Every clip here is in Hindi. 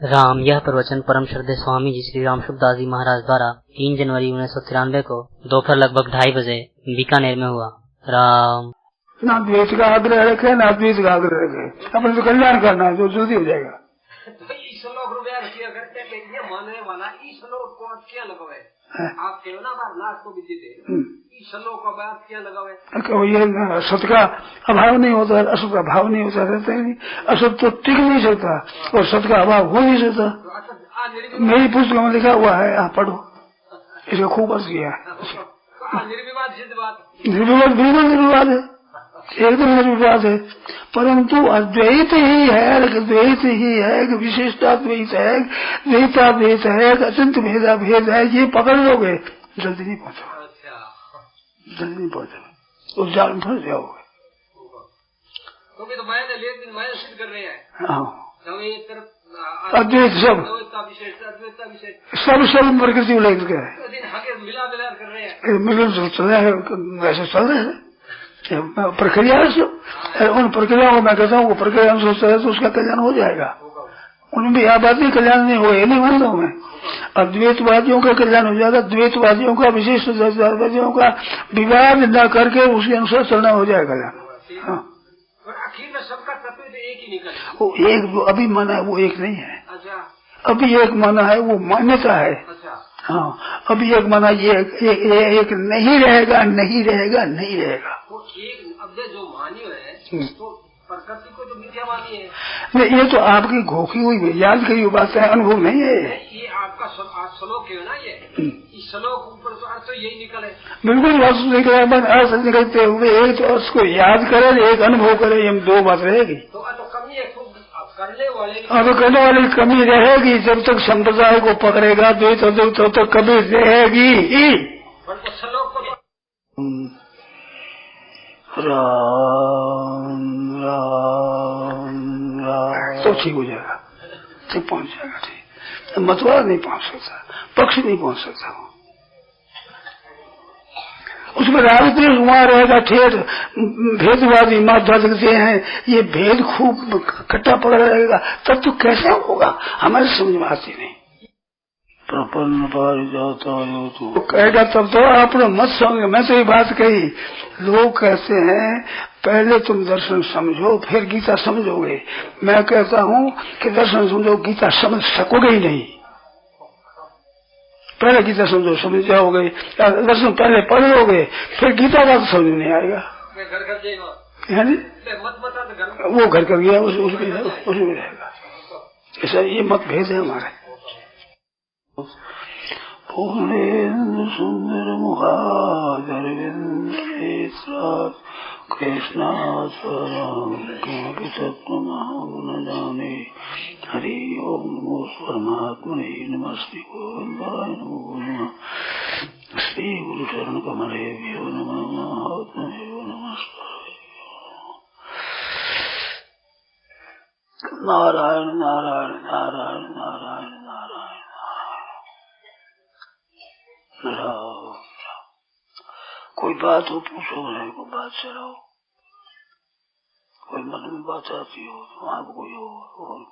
राम यह प्रवचन परम श्रद्धेय स्वामी जी श्री राम सुखदास जी महाराज द्वारा 3 जनवरी 1993 को दोपहर लगभग 2:30 बजे बीकानेर में हुआ। राम। ना द्वेष का आग्रह रखे, ना द्वेष का आग्रह रखे, अपने तो कल्याण करना है, जो जल्दी हो जाएगा। तो इस श्लोक रुपया रखिए करते हैं कि ये मानने वाला इस श्लोक को क्या लगावे? आप कहो ना बार नाश को विद्य दे, इस श्लोक का बात क्या लगावे? कहो ये असत का अभाव नहीं होता, असत का भाव नहीं होता, रहता ही नहीं। असत तो टिक नहीं सकता और सत का अभाव हो नहीं सकता। मेरी पुस्तक में लिखा हुआ है, आप पढ़ो, इसका खूब अर्थ किया है। निर्विवाद सिद्ध बात, निर्विवाद बिल्कुल निर्विवाद है, एकदम निर्विवाद है। परंतु अद्वैत ही है, द्वैत ही है, विशिष्टा द्वैत है, द्वैता द्वैत है, अत्यंत भेदा भेद है, ये पकड़ लोगे जल्दी नहीं पहुंचोगे, जल्दी नहीं पहुंचोगे, उस जाल में फंस जाओगे। क्योंकि तो माया ने लेकिन माया सिद्ध कर रहे हैं। अद्वैत सब सब प्रकृति को लेकर के मिला कर रहे हैं, मिल चल रहे हैं, वैसे चल रहे हैं प्रक्रिया है सब। उन प्रक्रियाओं को मैं कहता हूँ, वो प्रक्रिया सोचता है तो उसका कल्याण हो जाएगा। उनमें भी यह बात नहीं कल्याण नहीं होगा, ये नहीं मानता हूँ मैं। अद्वैतवादियों का कल्याण हो जाएगा, द्वैतवादियों का, विशिष्ट द्वैतवादियों का विवाद न करके उसके अनुसार चलना हो जाएगा कल्याण। हाँ, आखिर में सबका तत्व एक ही निकले। वो एक जो अभी माना है वो एक नहीं है। अभी एक माना है वो मान्यता है। हाँ, अभी एक माना ये एक नहीं रहेगा, नहीं रहेगा, नहीं रहेगा। तो एक अब जो मानी है तो प्रकृति को तो मिथ्या मानी है। नहीं, ये तो आपकी घोखी हुई याद करी हुई बात है, अनुभव नहीं है। ये आपका श्लोक है ना, ये इस श्लोक ऊपर तो अर्थ यही निकले। बिल्कुल अर्थ निकले, अर्थ निकलते हुए एक तो अर्थ को याद करे, एक अनुभव करे, ये दो बात रहेगी। तो कमी है करने वाले, अब करने वाले की कमी रहेगी। जब तक संप्रदाय को पकड़ेगा द्वैत तब तक कमी रहेगी। श्लोक को राम राम राम तो ठीक हो जाएगा, ठीक पहुंच जाएगा। ठीक, मतवाद नहीं पहुंच सकता, पक्ष नहीं पहुंच सकता, उसमें राजद्वेष वहां रहेगा। ठेठ भेदवादी माध्या दिखते हैं, ये भेद खूब खट्टा पकड़ा रहेगा, तब तो कैसे होगा हमारे समझ में आती नहीं। प्रपन्न पारिजाता कहेगा तब तो आप मत समझो। मैं तो ये बात कही, लोग कहते हैं पहले तुम दर्शन समझो फिर गीता समझोगे। मैं कहता हूँ कि दर्शन समझो, गीता समझ सकोगे ही नहीं। पहले गीता समझो, समझ जाओगे, दर्शन पहले पढ़ लोगे, फिर गीता बात समझ नहीं आएगा। वो घर कर गया, उसमें रहेगा। ऐसा ये मतभेद है हमारे। पूर्णेन्द्र सुंदर मुखारविंद कृष्णास्वरम किमपि तत्त्वमहं न जाने। हरि ओम नमो परमात्मने नमस्ते गोविंदाय नमो नमः। श्री गुरु चरण कमलेभ्यो नमः, महात्मनेभ्यो नमस्कार। नारायण नारायण नारायण नारायण नारायण नारायण। कोई बात हो पूछो, नहीं कोई बात चलाओ, कोई मन में बात आती हो तो आप कोई और कोई।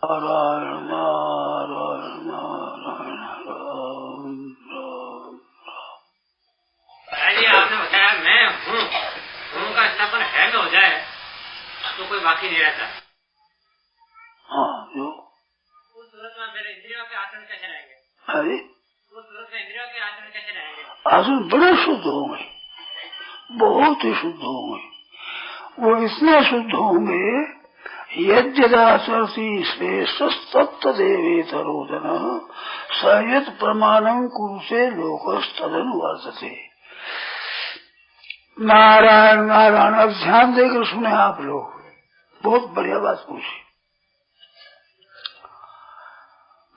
नारायण नारायण नारायण राम राम राम। आपने बताया मैं हूँ का स्थापन है न हो जाए तो कोई बाकी नहीं रहता। हाँ, जो उस सूरत में मेरे इंद्रियों के आचरण कैसे रहेंगे? अरे उस सूरत में इंद्रियों के आचरण कैसे रहेंगे? आचरण बड़े शुद्ध होंगे, बहुत ही शुद्ध होंगे। वो इतने शुद्ध होंगे, यद्यदाचरति श्रेष्ठस्तत्तदेवेतरोजन सयत् प्रमाणं कुरुते लोकस्तदनु वर्तते। नारायण नारायण। अब ध्यान देकर सुने आप लोग, बहुत बढ़िया बात पूछी।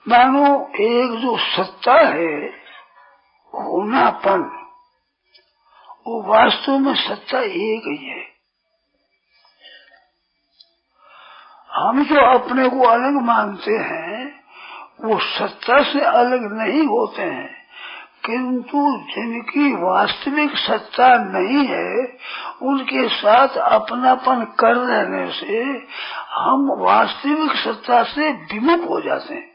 मानो एक जो सत्ता है होनापन, वो वास्तव में सत्ता एक ही है। हम जो अपने को अलग मानते हैं वो सत्ता से अलग नहीं होते हैं, किंतु जिनकी वास्तविक सत्ता नहीं है उनके साथ अपनापन कर रहने से हम वास्तविक सत्ता से विमुख हो जाते हैं।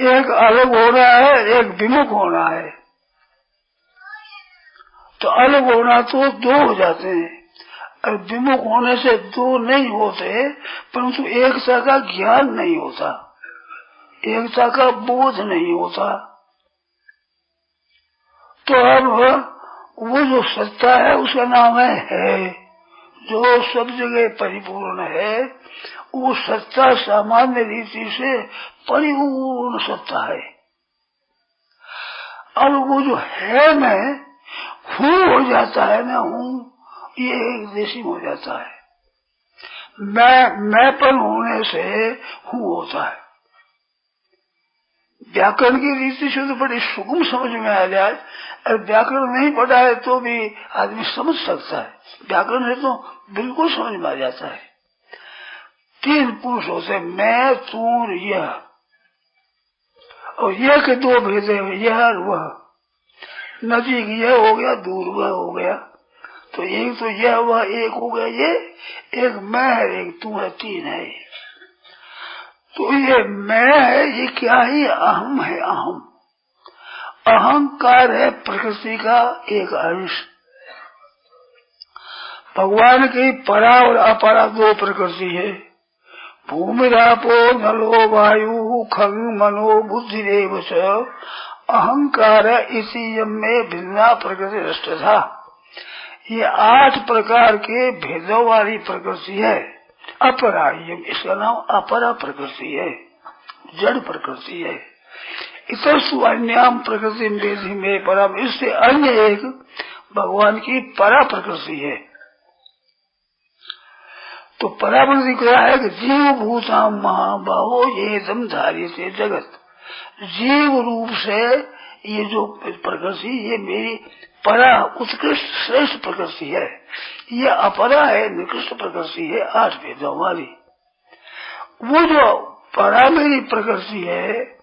एक अलग होना है, एक विमुख होना है। तो अलग होना तो दो हो जाते हैं, और विमुख होने से दो नहीं होते, परंतु एकता का ज्ञान नहीं होता, एकता का बोध नहीं होता। तो अब वो जो सत्ता है उसका नाम है, जो सब जगह परिपूर्ण है। वो सत्ता सामान्य रीति से परिपूर्ण सत्ता है। अब वो जो है मैं हूँ हो जाता है, मैं हूँ, ये एक देशी हो जाता है। मैंपन होने से हूँ होता है। व्याकरण की रीति से तो बड़ी सुगम समझ में आ जाए, और व्याकरण नहीं पढ़ा है तो भी आदमी समझ सकता है। व्याकरण है तो बिल्कुल समझ में आ जाता है। तीन पुरुष होते, मैं, तू और यह, और यह के दो भेद है, यह और वह। नजीक यह हो गया, दूर वह हो गया। तो एक तो यह वह एक हो गया, ये एक मैं है, एक तू है, तीन है। तो ये मैं है, ये क्या है? अहम है। अहम अहंकार है प्रकृति का एक अंश। भगवान की परा और अपरा दो प्रकृति है। भूमि रापो नलो वायु खग मनो बुद्धि रेव च अहंकार इसी में भिन्ना प्रकृति दृष्ट था। ये 8 प्रकार के भेदों वाली प्रकृति है। अपरा, ये इसका नाम अपरा प्रकृति है, जड़ प्रकृति है। इतस्तु अन्याम प्रकृति वेदी में परम, इससे अन्य एक भगवान की परा प्रकृति है। तो परा प्रकृति क्या है कि जीव भूताम महाबाहो ये दम धार्य से जगत। जीव रूप से ये जो प्रकृति, ये मेरी परा उत्कृष्ट श्रेष्ठ प्रकृति है। ये अपरा है, निकृष्ट प्रकृति है, 8 भेदों वाली। वो जो परा मेरी प्रकृति है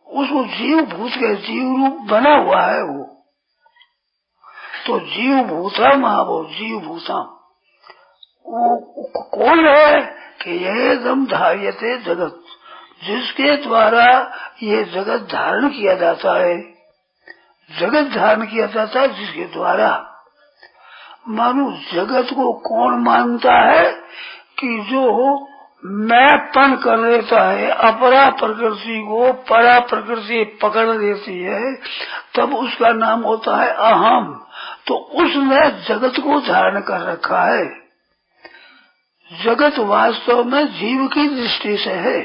उसको जीव भूत के जीव रूप बना हुआ है वो। तो जीव भूता महाभो, जीव भूता वो कौन है कि ये दम धार्यते जगत, जिसके द्वारा ये जगत धारण किया जाता है। जगत धारण किया जाता है जिसके द्वारा। मानो जगत को कौन मानता है कि जो मैंपन कर देता है, अपरा प्रकृति को परा प्रकृति पकड़ देती है, तब उसका नाम होता है अहम। तो उसने जगत को धारण कर रखा है। जगत वास्तव में जीव की दृष्टि से है,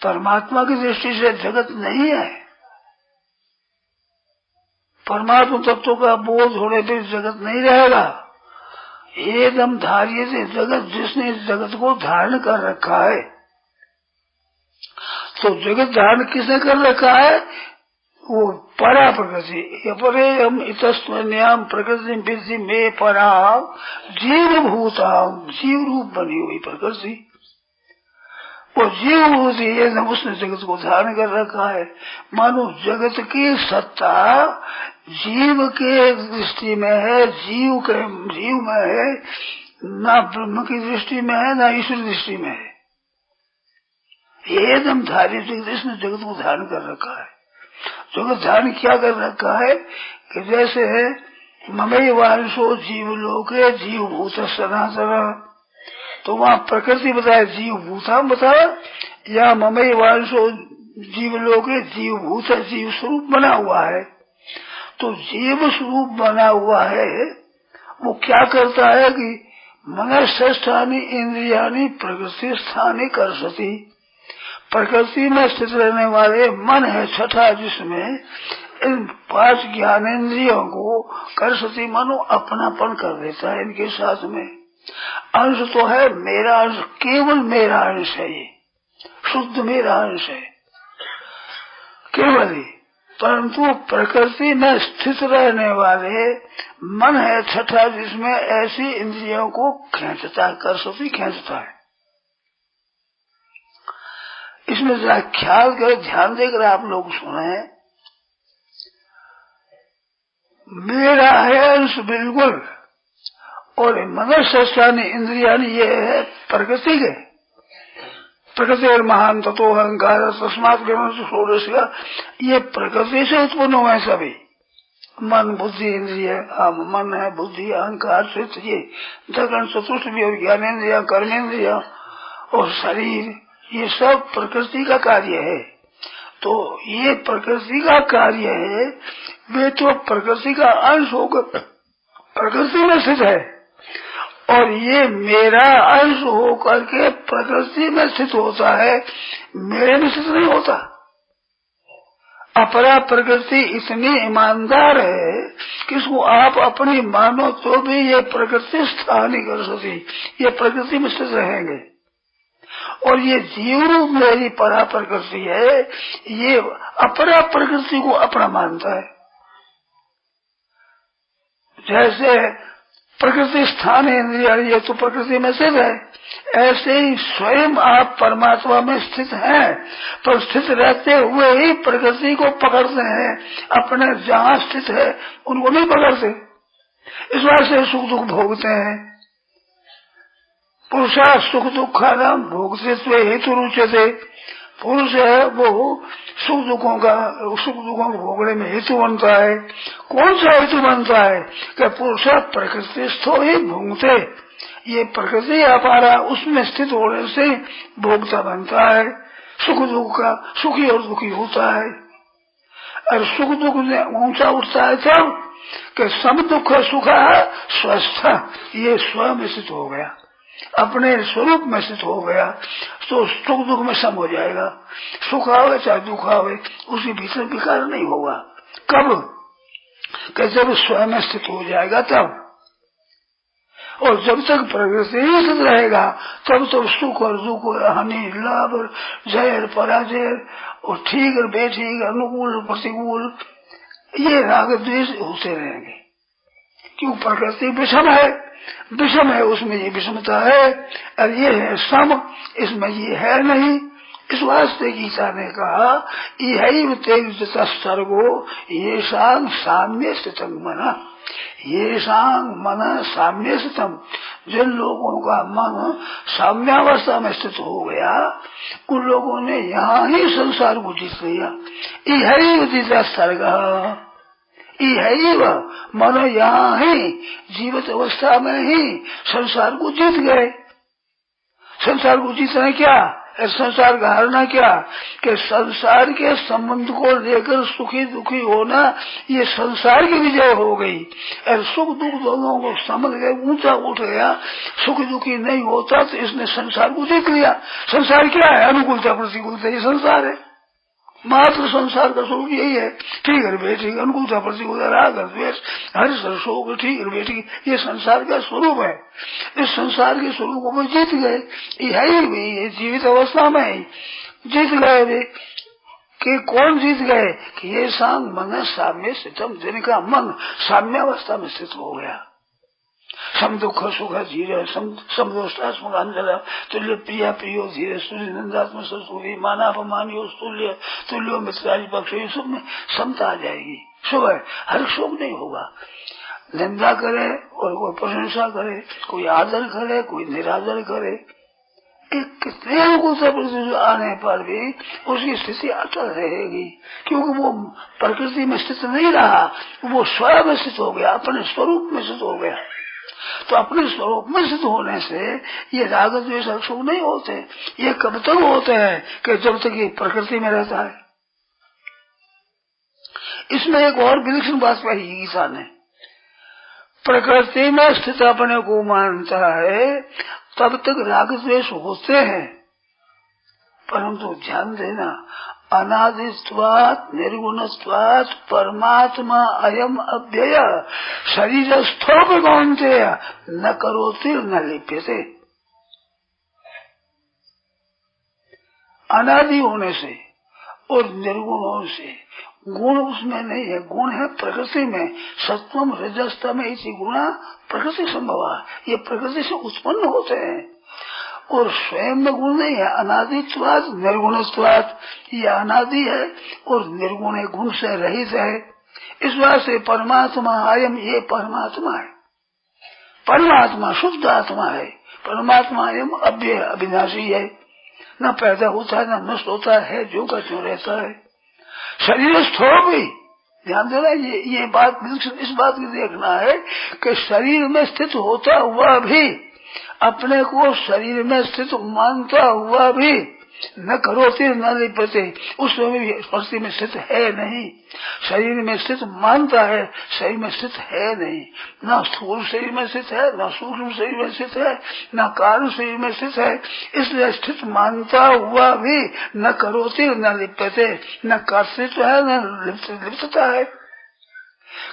परमात्मा की दृष्टि से जगत नहीं है। परमात्मा तत्व का बोध होने पर जगत नहीं रहेगा। एकदम धार्य से जगत, जिसने जगत को धारण कर रखा है। तो जगत धारण किसने कर रखा है? वो परा प्रकृति। परे हम इतस्त्वन्याम प्रकृति विधि में परा जीव भूता, जीव रूप बनी हुई प्रकृति। वो जीव भूति है, उसने जगत को धारण कर रखा है। मानो जगत की सत्ता जीव के दृष्टि में है, जीव में है, ना ब्रह्म की दृष्टि में है, ना ईश्वर दृष्टि में है। एकदम धार्य इसने जगत को धारण कर रखा है। जगत धारण क्या कर रखा है कि जैसे ममई वांशो जीव लोके जीव भूत सनातन, तो वहाँ प्रकृति बताया, जीव भूता बताया, या ममई वांशो जीव लोके जीव भूत, जीव स्वरूप बना हुआ है। तो जीव स्वरूप बना हुआ है वो क्या करता है कि मनस्थानी इंद्रियानी प्रकृति स्थानी कर सती। प्रकृति में स्थित रहने वाले मन है छठा, जिसमें इन 5 ज्ञानेन्द्रियों को कर सती मनो अपनापन कर देता है। इनके साथ में अंश तो है मेरा अंश, केवल मेरा अंश है, ये शुद्ध मेरा अंश है केवल ही। परंतु प्रकृति में स्थित रहने वाले मन है छठा, जिसमें ऐसी इंद्रियों को खींचता है, कर सती खींचता है। इसमें जरा ख्याल कर, ध्यान देकर आप लोग सुने। मेरा है अंश बिल्कुल, और मनस्सानि इंद्रियानि ये है प्रकृति के, प्रकृति और महान तत्व अहंकार तस्मात् षोडश का, ये प्रकृति से उत्पन्न हुए हैं सभी। मन बुद्धि इंद्रिय, मन है, बुद्धि अहंकार चित्त, ये दर्शन चतुष्ट भी, और ज्ञानेन्द्रिया कर्मेंद्रिया और शरीर, ये सब प्रकृति का कार्य है। तो ये प्रकृति का कार्य है, वे तो प्रकृति का अंश होकर प्रकृति में स्थित है, और ये मेरा अंश होकर के प्रकृति में स्थित होता है, मेरे में स्थित नहीं होता। अपरा प्रकृति इतनी ईमानदार है कि इसको आप अपनी मानो तो भी ये प्रकृति स्थान नहीं कर सकती, ये प्रकृति में स्थित रहेंगे। और ये जीव रूप मेरी परा प्रकृति है, ये अपरा प्रकृति को अपना मानता है। जैसे प्रकृति स्थान है इंद्रिया, ये तो प्रकृति में स्थित है, ऐसे ही स्वयं आप परमात्मा में स्थित हैं, पर स्थित रहते हुए ही प्रकृति को पकड़ते हैं, अपने जहाँ स्थित है उनको नहीं पकड़ते। इस बात से सुख दुख भोगते हैं। पुरुषा सुख दुखानाम भोगते हेतु रुचते, पुरुष है वो सुख दुखों को भोगने में हेतु बनता है। कौन सा हेतु बनता है कि पुरुषा प्रकृति स्थो ही भोगते, ये प्रकृति अपारा उसमें स्थित होने से भोगता बनता है, सुख दुख का सुखी और दुखी होता है। और सुख दुख में ऊंचा उठता है तब कि सम दुख सुखा स्वस्थ, ये स्वयं स्थित हो गया, अपने स्वरूप में स्थित हो गया, तो सुख दुख में सम हो जाएगा। सुख आवे चाहे दुख आवे, उसके भीतर विकार नहीं होगा। कब? कि जब स्वयं स्थित हो जाएगा तब। और जब तक प्रकृति ही स्थित रहेगा तब तो सुख और दुख और हानि लाभ और जय और पराजय और ठीक और बेठीक, अनुकूल और प्रतिकूल, ये राग द्वेष होते रहेंगे। क्यों? प्रकृति विषम है, विषम है, उसमें ये विषमता है, और ये है सम, इसमें ये है नहीं। इस वास्ते गीता ने कहा यही तेज सर्गो ये सांग साम्य स्थितम मना, ये सांग मन साम्य स्थितम, जिन लोगों का मन साम्यावस्था में स्थित हो गया उन लोगों ने यहाँ ही संसार को जीत लिया। यही सर्ग मानो यहाँ ही जीवित अवस्था में ही संसार को जीत गए। संसार को जीतना क्या? संसार का हारना क्या? कि संसार के संबंध को लेकर सुखी दुखी होना, ये संसार की विजय हो गई। और सुख दुख दोनों को समझ गए, ऊंचा उठ गया, सुख दुखी नहीं होता तो इसने संसार को जीत लिया। संसार क्या है? अनुकूलता प्रतिकूलता, ये संसार है। मात्र संसार का स्वरूप यही है, ठीक है बेटी, अनुकूलता प्रतिकूलता, राग द्वेष, हर्ष शोक, ठीक है बेटी, ये संसार का स्वरूप है। इस संसार के स्वरूप को जीत गए, यही जीवित अवस्था में ही जीत गए वे। कि कौन जीत गए? कि ये सांग मन साम्य स्थितम, जिनका मन साम्यावस्था में स्थित हो गया। सम दुख सुख धीरे समदोष्टात्मक तुल्य प्रिया प्रियो धीरे सूर्य नंदात्म सूर्य मानापमानियो तुल्य तुल्यो मित्रादि पक्ष, सब में समता आ जाएगी। सुबह हर शोक नहीं होगा। निंदा करे और कोई प्रशंसा करे, कोई आदर करे, कोई निरादर करे, कितने अनुकूल आने पर भी उसकी स्थिति अटल रहेगी, क्योंकि वो प्रकृति में स्थित नहीं रहा, वो स्वयं स्थित हो गया, अपने स्वरूप में स्थित हो गया। तो अपने स्वरूप में स्थित होने से ये राग द्वेष सुख नहीं होते। ये कब तक होते हैं? कि जब तक ये प्रकृति में रहता है। इसमें एक और विलक्षण बात कही गीता ने, प्रकृति में स्थित अपने को मानता है तब तक राग द्वेष होते हैं, परंतु ध्यान देना, अनादित्वात् निर्गुणत्वात् परमात्मा अयम अव्यय शरीरस्थोप कौन्तेय न करोति न लिप्यते। अनादि होने से और निर्गुण होने से, गुण उसमें नहीं है, गुण है प्रकृति में, सत्वम रजस्तम इति गुणा प्रकृति संभवा, ये प्रकृति से उत्पन्न होते हैं। और स्वयं में गुण नहीं है। अनादित्वाद निर्गुणत्वाद, ये अनादि है और निर्गुण गुण से रहित है। इस बात से परमात्मा अयम, ये परमात्मा है। परमात्मा शुद्ध आत्मा है। परमात्मा अयम अव्यय अविनाशी है, न पैदा होता है न नष्ट होता है, जो का जो रहता है। शरीर स्थो भी ध्यान देना, ये बात इस बात की देखना है कि शरीर में स्थित होता हुआ भी, अपने को शरीर में स्थित मानता हुआ भी, न करोते न लिपते, उस समय भी स्पर्शी में स्थित है नहीं। शरीर में स्थित मानता है, शरीर में स्थित है नहीं। न स्थूल शरीर में स्थित है, न सूक्ष्म शरीर में स्थित है, न कारण शरीर में स्थित है। इसलिए स्थित मानता हुआ भी न करोते न लिपते, न कर्तृत्व है न लिप्तता है।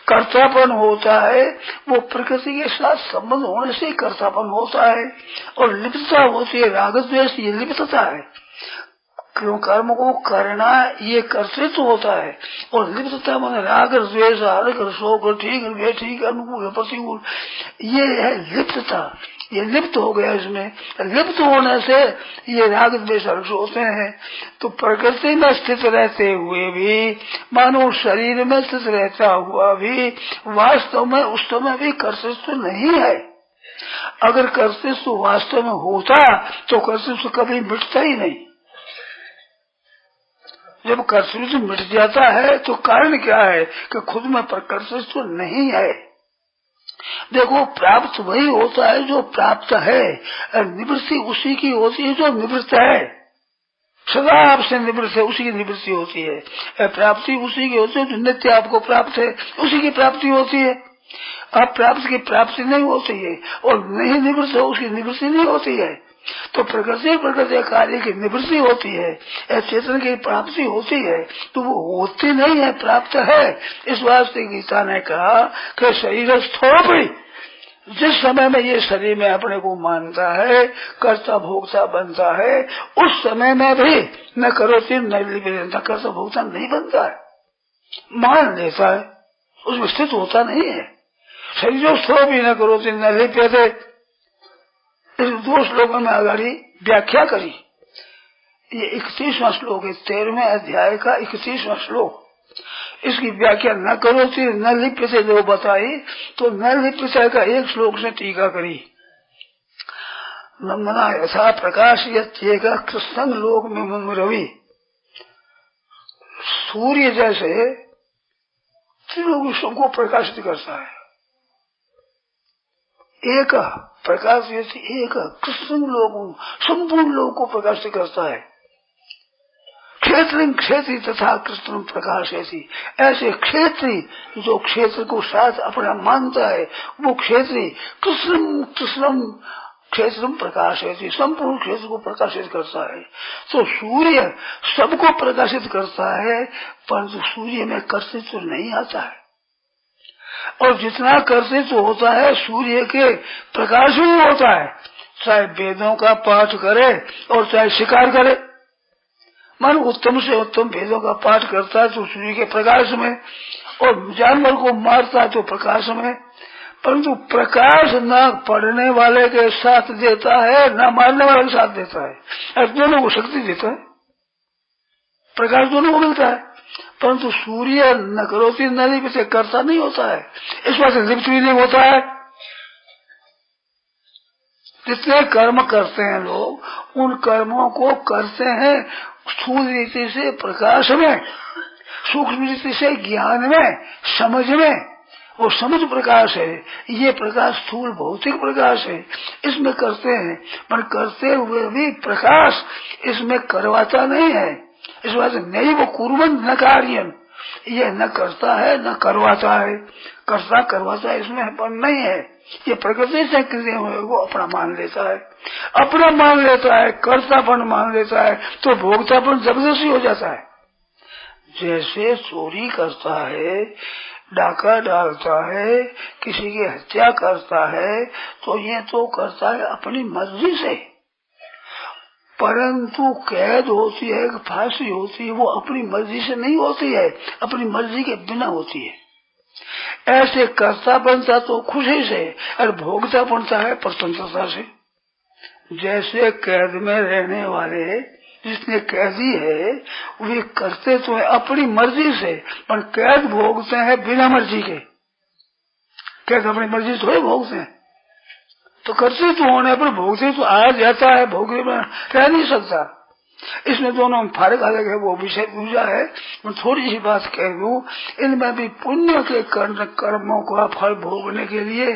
कर्तापन होता है वो प्रकृति के साथ संबंध होने से कर्तापन होता है, और लिप्तता होती है राग द्वेष, ये लिप्तता है। क्यों कर्म को करना ये कर्तृत्व होता है, और लिप्तता मन राग द्वेष हर्ष शोक ठीक बेठीक अनुकूल प्रतिकूल, ये है लिप्तता। ये लिप्त हो गया, इसमें लिप्त होने से ये राग द्वेष हर्ष होते हैं। तो प्रकृति में स्थित रहते हुए भी, मानो शरीर में स्थित रहता हुआ भी, वास्तव में उस समय भी कर्तृत्व नहीं है। अगर कर्तृत्व वास्तव में होता तो कर्तृत्व कभी मिटता ही नहीं। जब कर्तृत्व मिट जाता है तो कारण क्या है कि खुद में कर्तृत्व नहीं है। देखो, प्राप्त वही होता है जो प्राप्त है, निवृत्ति उसी की होती है जो निवृत्त है। सदा आपसे निवृत्त है, उसी की निवृत्ति होती है। प्राप्ति उसी की होती है जो नित्य आपको प्राप्त है, उसी की प्राप्ति होती है। आप प्राप्त की प्राप्ति नहीं होती है, और नहीं निवृत्त है उसकी निवृत्ति नहीं होती है। तो प्रकृति कार्य की निवृत्ति होती है, चेतन की प्राप्ति होती है, तो वो होती नहीं है, प्राप्त है। इस वास्ते गीता ने कहा कि शरीर स्थो भी, जिस समय में ये शरीर में अपने को मानता है, कर्ता भोक्ता बनता है, उस समय में भी न करोति न कर्ता भोक्ता नहीं बनता है, मान लेता है, उसमें स्थित होता नहीं है। शरीर स्थो भी न करोति न लिप्यते, इस 2 श्लोकों में आगाड़ी व्याख्या करी। ये 31वां श्लोक है, 13वें अध्याय का 31वां श्लोक। इसकी व्याख्या न करोति न लिप्यते जो बताई, तो न लिप्यते का 1 श्लोक से टीका करी। नमना यथा प्रकाश यत्येका कृष्ण लोक में मम रवि, सूर्य जैसे त्रिलोक सबको प्रकाशित करता है। एक प्रकाश एक कृष्ण लोक संपूर्ण लोक को प्रकाशित करता है। क्षेत्री तथा कृष्ण प्रकाश ऐसे क्षेत्री जो क्षेत्र को साथ अपना मानता है, वो क्षेत्री कृष्ण क्षेत्र प्रकाश संपूर्ण क्षेत्र को प्रकाशित करता है। तो सूर्य सबको प्रकाशित करता है, परंतु सूर्य में कर्तृत्व नहीं आता है। और जितना कर्तृत्व होता है सूर्य के प्रकाश में होता है, चाहे वेदों का पाठ करे और चाहे शिकार करे। मन उत्तम से उत्तम वेदों का पाठ करता है तो सूर्य के प्रकाश में, और जानवर को मारता है तो प्रकाश में। परंतु प्रकाश न पढ़ने वाले के साथ देता है, न मारने वाले के साथ देता है, दोनों को शक्ति देता है, प्रकाश दोनों को मिलता है। परंतु सूर्य न करोति न लिप्यते करता नहीं होता है, इस बात से लिप्त भी नहीं होता है। जितने कर्म करते हैं लोग, उन कर्मों को करते हैं स्थूल रीति से प्रकाश में, सूक्ष्म रीति से ज्ञान में, समझ में। वो समझ प्रकाश है, ये प्रकाश स्थूल भौतिक प्रकाश है, इसमें करते हैं। पर करते हुए भी प्रकाश इसमें करवाता नहीं है। इस बात से नहीं वो कुर्वन् न कार्यं, ये न करता है न करवाता है। करता करवाता है इसमें नहीं है, ये प्रकृति से क्रिया हुए वो अपना मान लेता है, अपना मान लेता है, कर्तापन मान लेता है, तो भोक्तापन जबरदस्ती हो जाता है। जैसे चोरी करता है, डाका डालता है, किसी की हत्या करता है, तो ये तो करता है अपनी मर्जी से, परंतु कैद होती है, फांसी होती है, वो अपनी मर्जी से नहीं होती है, अपनी मर्जी के बिना होती है। ऐसे कर्ता बनता तो खुशी से, और भोगता बनता है प्रसन्नता से। जैसे कैद में रहने वाले जिसने कैदी है वे करते तो है अपनी मर्जी से, पर कैद भोगते हैं बिना मर्जी के। कैद अपनी मर्जी से भोगते हैं, तो करते तो होने पर भोगते तो आ जाता है, भोगने में रह नहीं सकता। इसमें दोनों में फर्क अलग है, वो विषय दूसरा है। मैं थोड़ी सी बात कह दूं, इनमें भी पुण्य के कर्मों का फल भोगने के लिए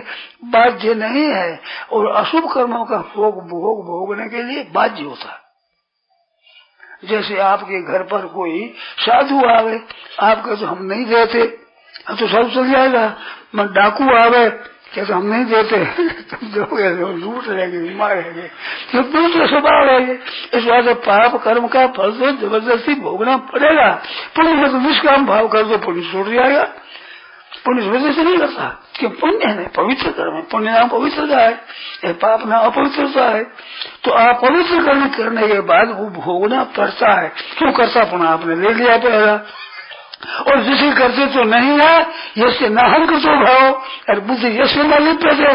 बाध्य नहीं है, और अशुभ कर्मों का भोगने के लिए बाध्य होता है। जैसे आपके घर पर कोई साधु आवे, आपके तो हम नहीं देते, अब तो सब चल जाएगा। मैं डाकू आवे क्या तो हम नहीं देते, लूट रहेंगे, मारेंगे, तो दूसरे स्वभाव रहेंगे। इस बात से पाप कर्म का फल तो जबरदस्ती भोगना पड़ेगा। पुण्य में तो निष्काम भाव कर दो, पुण्य छूट जाएगा। पुण्य वजह से नहीं करता, क्यों पुण्य है, पवित्र कर्म है। पुण्य नाम पवित्रता है, पाप नाम अपवित्रता है। तो आप पवित्र कर्म करने के बाद वो भोगना पड़ता है। क्यों करता, पुनः आपने ले लिया पहला। और जिसे करते तो नहीं है, यसे न हम करते भाव, और बुद्धि यसे न लिप्यते,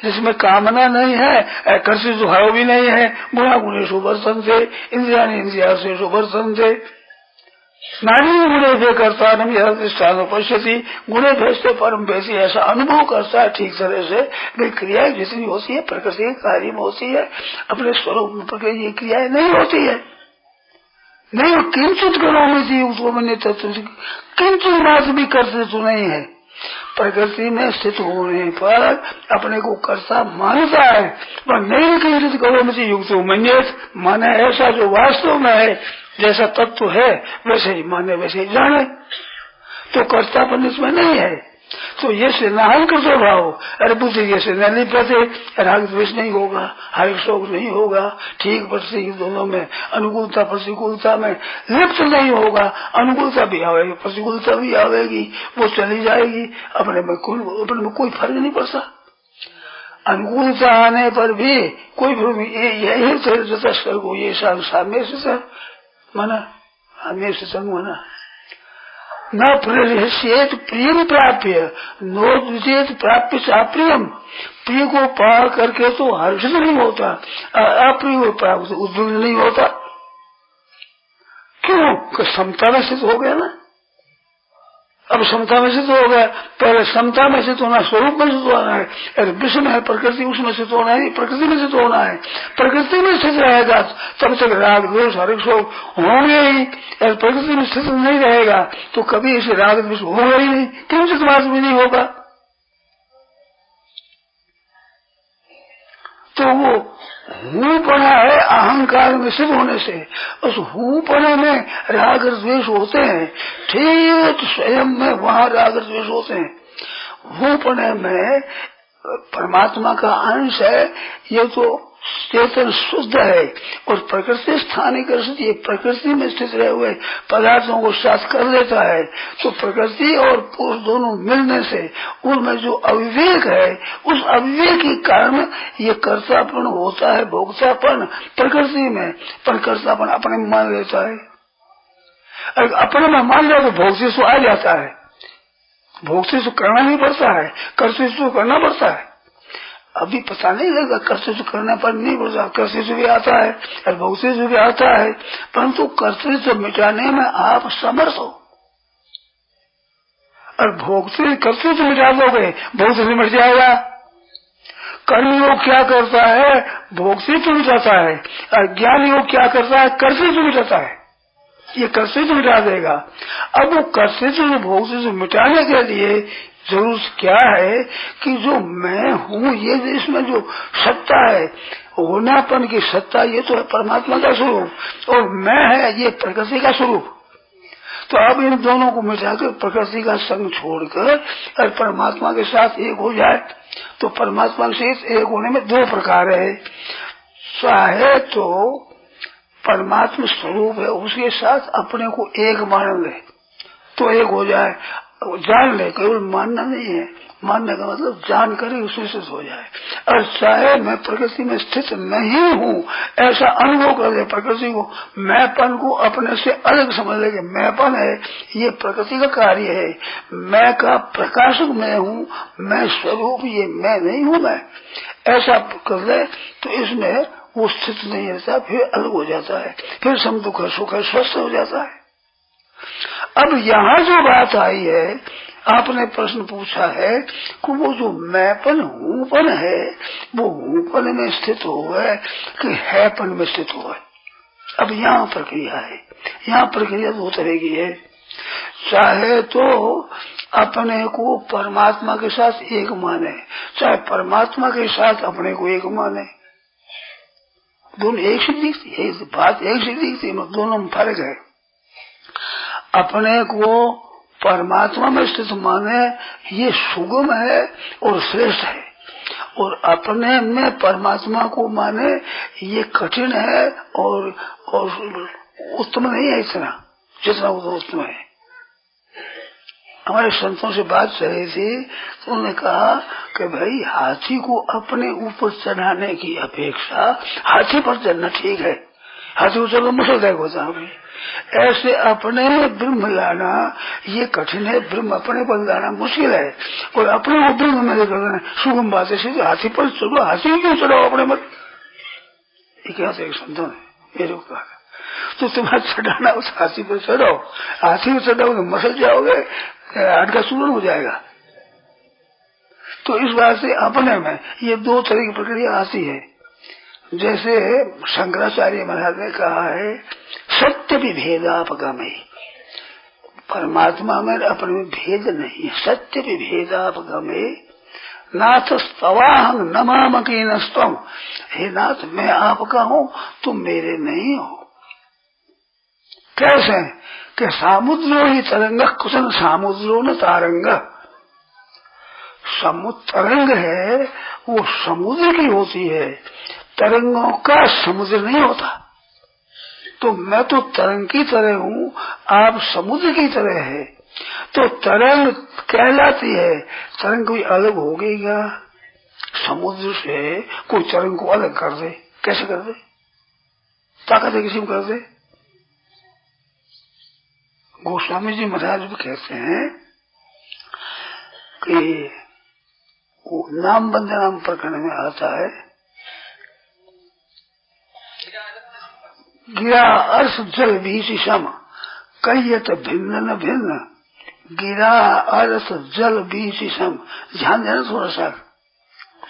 जिसमें कामना नहीं है, कर्षि भाव भी नहीं है। गुणा गुणेषु वर्तन्ते, इंद्रियाणि इंद्रियार्थेषु वर्तन्ते, नारी गुणे भे करता निष्ठान पश्यति, गुणे भेजते परम भेजी, ऐसा अनुभव करता है ठीक तरह से। वे क्रियाएं जितनी होती है प्रकृति के कार्य में होती है, अपने स्वरूप में प्रकृति ये क्रियाएं नहीं होती है। नहीं, किंचित करो में उसको मैंने तत्व किंचित बात भी करते तो नहीं है। प्रकृति में स्थित होने पर अपने को कर्ता मानता है, पर नहीं किंचित करो में युक्त मन्यत, माने ऐसा जो वास्तव में है, जैसा तत्व है वैसे ही माने, वैसे ही जाने। तो कर्तापन इसमें नहीं है। तो ये से नाहन करते भाव, अरे बुद्धि ये से न लिपते, राग द्वेष नहीं होगा, हर्ष शोक नहीं होगा, ठीक प्रतिकूल दोनों में, अनुकूलता प्रतिकूलता में लिप्त नहीं होगा। अनुकूलता भी आवेगी, प्रतिकूलता भी आवेगी, वो चली जाएगी, अपने में कोई फर्क नहीं पड़ता। अनुकूलता आने पर भी कोई यही तस्कर को ये साम्य से माना, हमें से माना न प्रहस्येत प्रियम प्राप्य, नोदित प्राप्य से अप्रियम। प्रिय को पार करके तो हर्षित नहीं होता, अप्रिय को प्राप्त उद्विग्न नहीं होता। क्यों? समता में सिद्ध हो गया ना। अब समता में सिद्ध हो गया, पहले समता में सिद्ध होना, स्वरूप में सिद्ध होना है। अरे विश्व में है प्रकृति, उसमें सिद्ध होना है, प्रकृति में सिद्ध होना है। प्रकृति में स्थित रहेगा तब तक राग द्वेष हर्ष शोक होंगे ही। प्रकृति में स्थित नहीं रहेगा तो कभी इसे राग द्वेष होगा ही नहीं, किंचित मात्र भी नहीं होगा। तो वो हूपना है अहंकार में सिद्ध होने से, उस हूपने में राग द्वेष होते हैं। ठीक स्वयं में वहाँ राग द्वेष होते हैं। हूपने में परमात्मा का अंश है, ये तो चेतन शुद्ध है, और प्रकृति स्थानिक ये प्रकृति में स्थित रहे हुए पदार्थों को साथ कर देता है। तो प्रकृति और पुरुष दोनों मिलने से उनमें जो अविवेक है, उस अविवेक के कारण ये कर्तापन होता है, भोक्तापन प्रकृति में। पर कर्तापन अपने में मान लेता है, अगर अपने में मान लिया तो भोक्ति से आ जाता है। भोक्ति से करना नहीं पड़ता है, कर्तव्य से करना पड़ता है। अभी पता नहीं लगा, कर्तव्य करने पर नहीं पड़ता, कर्तव्य भी आता है और भोक्तव्य भी आता है, परंतु कर्तव्य मिटाने में आप समर्थ हो। और भोक्तव्य कर्तव्य मिटा दोगे, भोक्तव्य मिट जाएगा। कर्मयोग क्या करता है? भोक्तव्य मिटाता है। और ज्ञान योग क्या करता है? कर्तव्य मिटाता है। ये कर्तव्य मिटा देगा। अब वो कर्तव्य भोक्तव्य मिटाने के लिए जरूरत क्या है कि जो मैं हूँ, ये इसमें जो सत्ता है, होनापन की सत्ता, ये तो है परमात्मा का स्वरूप, और मैं है ये प्रकृति का स्वरूप। तो अब इन दोनों को मिटाकर प्रकृति का संग छोड़कर और परमात्मा के साथ एक हो जाए। तो परमात्मा के साथ एक होने में दो प्रकार है। चाहे तो परमात्मा स्वरूप है, उसके साथ अपने को एक मान ले तो एक हो जाए। जान ले, केवल मानना नहीं है, मानने का मतलब जान कर ही उसमें स्थित हो जाए। और चाहे मैं प्रकृति में स्थित नहीं हूँ, ऐसा अनुभव कर ले प्रकृति को, मैंपन को अपने से अलग समझ ले कि मैंपन है, ये प्रकृति का कार्य है, मैं का प्रकाशक मैं हूँ, मैं स्वरूप ये मैं नहीं हूँ। मैं ऐसा कर ले तो इसमें वो स्थित नहीं रहता, फिर अलग हो जाता है, फिर सम दुख सुख स्वस्थ हो जाता है। अब यहाँ जो बात आई है, आपने प्रश्न पूछा है कि वो जो मैंपन हूँपन है वो हूँपन में स्थित हुआ है कि हैपन में स्थित हुआ है। अब यहाँ प्रक्रिया है, यहाँ प्रक्रिया दो तरह की है। चाहे तो अपने को परमात्मा के साथ एक माने, चाहे परमात्मा के साथ अपने को एक माने, दोनों एक से दिखती है, बात एक से दिखती है, दोनों में फर्क है। अपने को परमात्मा में स्थित माने ये सुगम है और श्रेष्ठ है, और अपने में परमात्मा को माने ये कठिन है और उत्तम नहीं है इतना जितना वो उत्तम है। हमारे संतों से बात चल रही थी तो उन्होंने कहा कि भाई हाथी को अपने ऊपर चढ़ाने की अपेक्षा हाथी पर चढ़ना ठीक है, हाथी को चलो मुसलदायक होता है। ऐसे अपने ब्रह्म लाना ये कठिन है, ब्रह्म अपने पर लाना मुश्किल है, और अपने को ब्रह्म में लेकर सुगम बात है। सीधे हाथी पर चढ़ो, हाथी क्यों चढ़ो अपने मत, ये क्या एक संतों ने मेरे को कहा। तो तुम्हारा चढ़ाना उस हाथी पर चढ़ो, हाथी पर चढ़ो तो मसल जाओगे, हाथ का सूरन हो जाएगा। तो इस बात से अपने में ये दो तरह की प्रक्रिया आती है। जैसे शंकराचार्य महाराज ने कहा है सत्य भी भेदापगमे, परमात्मा में अपने में भेद नहीं है, सत्य भी भेदापगमे नाथ स्तवाहं नमामि नस्तम, हे नाथ मैं आपका हूँ तुम मेरे नहीं हो। कैसे कि सामुद्रो ही तरंग कुशन सामुद्रो न तारंग, समुद्र तरंग है वो समुद्र की होती है, तरंगों का समुद्र नहीं होता। तो मैं तो तरंग की तरह हूँ, आप समुद्र की तरह है, तो तरंग कहलाती है। तरंग कोई अलग हो गई क्या समुद्र से? कोई तरंग को अलग कर दे, कैसे कर दे? ताकत है किसी को कर दे? गोस्वामी जी महाराज भी कहते हैं कि वो नाम बंदनाम प्रकरण में आता है, गिरा अर्थ जल बीच सम कहियत भिन्न न भिन्न, गिरा अर्थ जल बीच सम। ध्यान देना,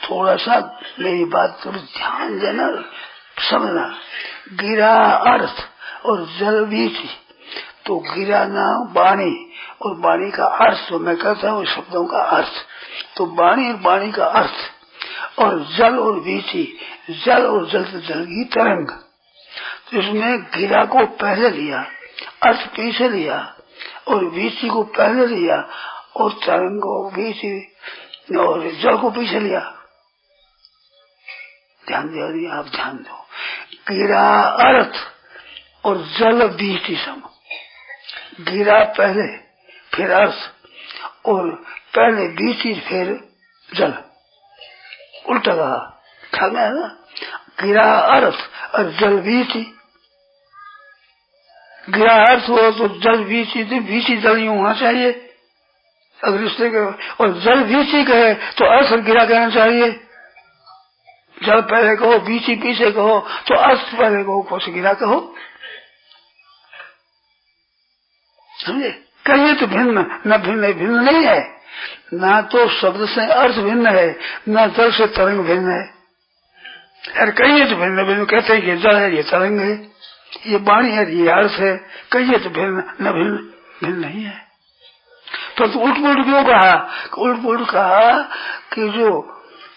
थोड़ा सा मेरी बात थोड़ी ध्यान देना, समझना। गिरा अर्थ और जल बीच, तो गिरा नाम वाणी और वाणी का अर्थ जो मैं कहता हूँ शब्दों का अर्थ, तो वाणी और वाणी का अर्थ, और जल और बीची, जल और जल से जल की तरंग। तो इसमें गिरा को पहले लिया, अर्थ पीछे लिया, और बीची को पहले लिया, और तरंग को बीची और जल को पीछे लिया। ध्यान दो, आप ध्यान दो। गिरा अर्थ और जल बीची सम, गिरा पहले फिर अर्थ, और पहले बीची फिर जल, उल्टा कहा, ख्याल है ना? गिरा अर्थ और जल बीची, गिरा अर्थ हो तो जल बीची, बीची जल यूं होना चाहिए अगर रिश्ते के, और जल बीची कहे तो अर्थ और गिरा कहना चाहिए। जल पहले कहो, बीची पीछे कहो, तो अर्थ पहले कहो, कुछ गिरा कहो, समझे? कहिए तो भिन्न न भिन्न, भिन्न नहीं है, ना तो शब्द से अर्थ भिन्न है, न जल से तरंग भिन्न है। अरे कहिए तो भिन्न भिन्न, कहते हैं कि जल है ये तरंग है, ये वाणी है ये अर्थ है, कहिए तो भिन्न न भिन्न, भिन्न नहीं है। तो उल्ट पुलट क्यों कहा? उल्ट पुलट कहा कि जो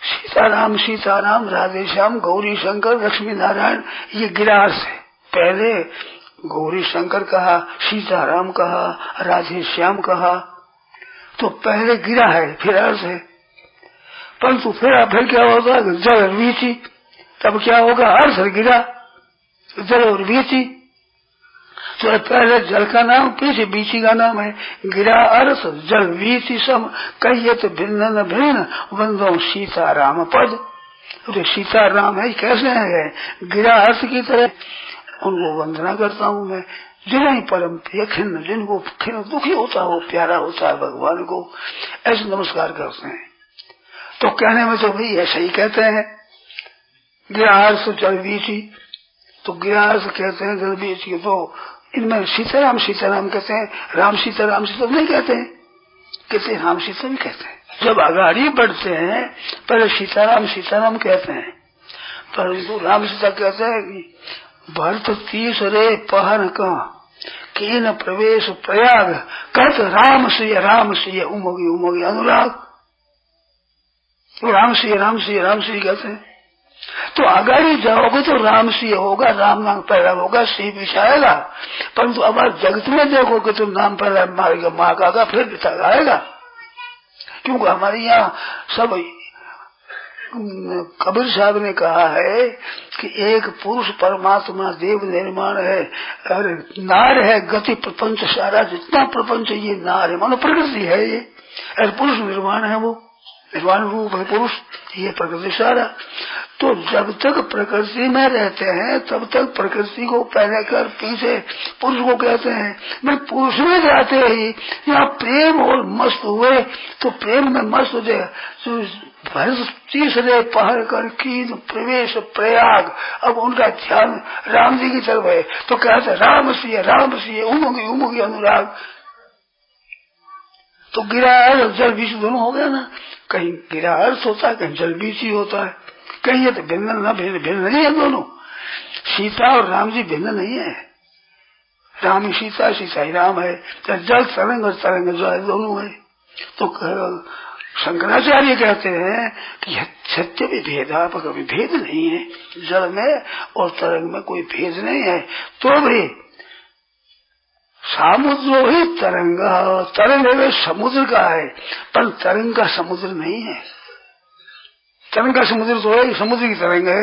सीताराम सीताराम, राधे श्याम, गौरी शंकर, लक्ष्मी नारायण, ये गिरा अर्थ है। पहले गौरी शंकर कहा, सीताराम कहा, राधे श्याम कहा, तो पहले गिरा है फिर अर्थ है। परंतु फिर क्या होगा? जल और बीची, तब क्या होगा? अर्थ और गिरा, जल और बीची। तो पहले जल का नाम पीछे बीची का नाम है। गिरा अर्थ जल बीची सम कहिए तो भिन्न न भिन्न, वंदो सीताराम पद। तो सीताराम है कैसे है? गिरा अर्थ की तरह उनको वंदना करता हूँ मैं। जिन्हें परम प्रिय खिन्न, जिनको खिन्न दुखी होता हो, प्यारा होता है भगवान को, ऐसे नमस्कार करते हैं। तो कहने में तो भाई ऐसा ही कहते हैं, गिरहार्स जल बीची, तो गिरहार्स कहते हैं जल बीची। तो इनमें सीताराम सीताराम कहते हैं, राम सीता नहीं कहते हैं, कहते राम सीता भी कहते हैं। जब आगाड़ी बढ़ते हैं पहले सीताराम सीताराम कहते हैं, परंतु राम सीता कहते हैं कि भरत तीसरे पहर का कीन प्रवेश प्रयाग कहते राम सिय उमगी अनुराग। तो राम सिय कहते हैं। तो आगाड़ी जाओगे तो राम सिय होगा, राम नाम पहला होगा, सी पीछे आएगा। परंतु अब जगत में देखोगे तो नाम पहला मारेगा, माँ का आगा फिर पिता आएगा। क्योंकि हमारे यहाँ सब कबीर साहब ने कहा है कि एक पुरुष परमात्मा देव निर्माण है और नार है गति प्रपंच सारा, जितना प्रपंच ये नार है, मानो प्रकृति है ये, और पुरुष निर्माण है, वो निर्वाण रूप है पुरुष, ये प्रकृति सारा। तो जब तक प्रकृति में रहते हैं तब तक प्रकृति को पहले कर पीछे पुरुष को कहते हैं। मैं पुरुष में जाते ही यहाँ प्रेम और मस्त हुए तो प्रेम में मस्त हो जाए। तो तीसरे पहर कर की प्रवेश प्रयाग, अब उनका ध्यान राम जी की तरफ है तो कहते राम सिय उमगी अनुराग। तो गिरहार और जल बीच दोनों हो गया ना, कहीं गिरहार होता है कहीं जल बीच ही होता है, कहीं ये तो भिन्न नहीं है दोनों। सीता और राम जी भिन्न नहीं है, राम ही सीता, सीता ही राम है। तो जल तरंग और तरंग जो है दोनों है। तो शंकराचार्य कहते हैं कि सत्य भी भेदात्मक कभी भेद नहीं है, जल में और तरंग में कोई भेद नहीं है। तो भी समुद्र ही तरंग है, समुद्र का है, पर तरंग का समुद्र नहीं है। तरंग का समुद्र तो है, समुद्र की तरंग है,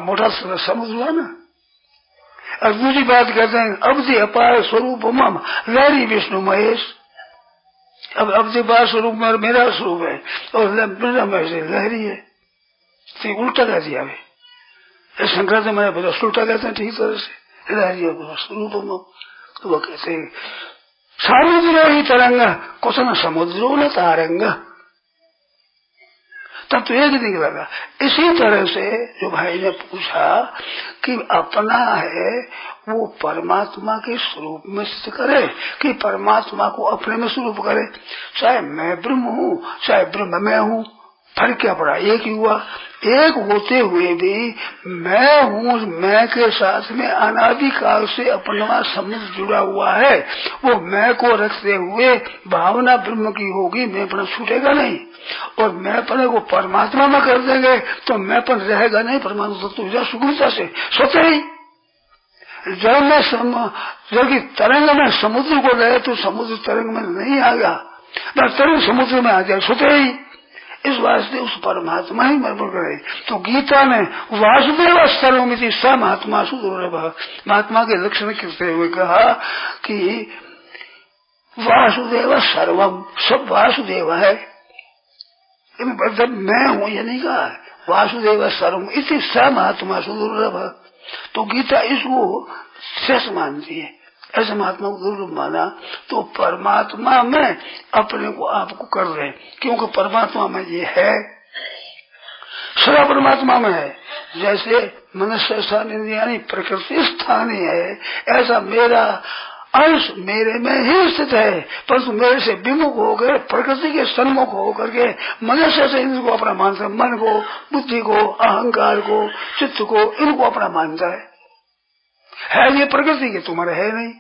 मोटा समुद्र हुआ ना। और दूसरी बात कहते हैं अवधि अपार स्वरूप मम लहरी विष्णु महेश। अब अवधि अपार स्वरूप में मेरा स्वरूप है और लहरी है, तो उल्टा कह दिया भाई। शंकर मैंने उल्टा कहते हैं ठीक तरह से, स्वरूप मम। तो वो कहते हैं समुद्र ही तरंग क्वेश्चन समुद्रो न तारंग। तब तो एक दिन लगा। इसी तरह से जो भाई ने पूछा कि अपना है वो परमात्मा के स्वरूप में स्थित करे कि परमात्मा को अपने में स्वरूप करे। चाहे मैं ब्रह्म हूँ चाहे ब्रह्म में हूँ, फर्क क्या पड़ा, एक ही हुआ। एक होते हुए भी मैं हूँ, मैं के साथ में अनादिकाल से अपना संबंध जुड़ा हुआ है। वो मैं को रखते हुए भावना ब्रह्म की होगी, मैंपन छूटेगा नहीं। और मैंपन को परमात्मा में कर देंगे तो मैंपन रहेगा नहीं, परमात्मा तो सुगमता से स्वतः ही। जल की तरंग में समुद्र को रहे तो समुद्र तरंग में नहीं आएगा, तरंग समुद्र में आ जाए स्वतः ही। इस वास्ते उस परमात्मा ही मर्मण करे। तो गीता में वासुदेव सर्वमिति स महात्मा सुदुर्लभ, महात्मा के लक्षण करते हुए कहा कि वासुदेव सर्वम, सब वासुदेव है। मतलब मैं हूँ ये नहीं कहा, वासुदेव सर्वम इति स महात्मा सुदुर्लभ। तो गीता इसको शेष मानती है, ऐसे महात्मा को दुर्लभ माना। तो परमात्मा में अपने को आपको कर रहे, क्योंकि परमात्मा में ये है, सदा परमात्मा में है। जैसे मनुष्य स्थान यानी प्रकृति स्थानीय है, ऐसा मेरा अंश मेरे में ही स्थित है, परंतु मेरे से विमुख होकर प्रकृति के सन्मुख होकर के मनुष्य से इनको अपना मानता है, मन को, बुद्धि को, अहंकार को, चित्त को, इनको अपना मानता है ये प्रकृति के, तुम्हारे है नहीं।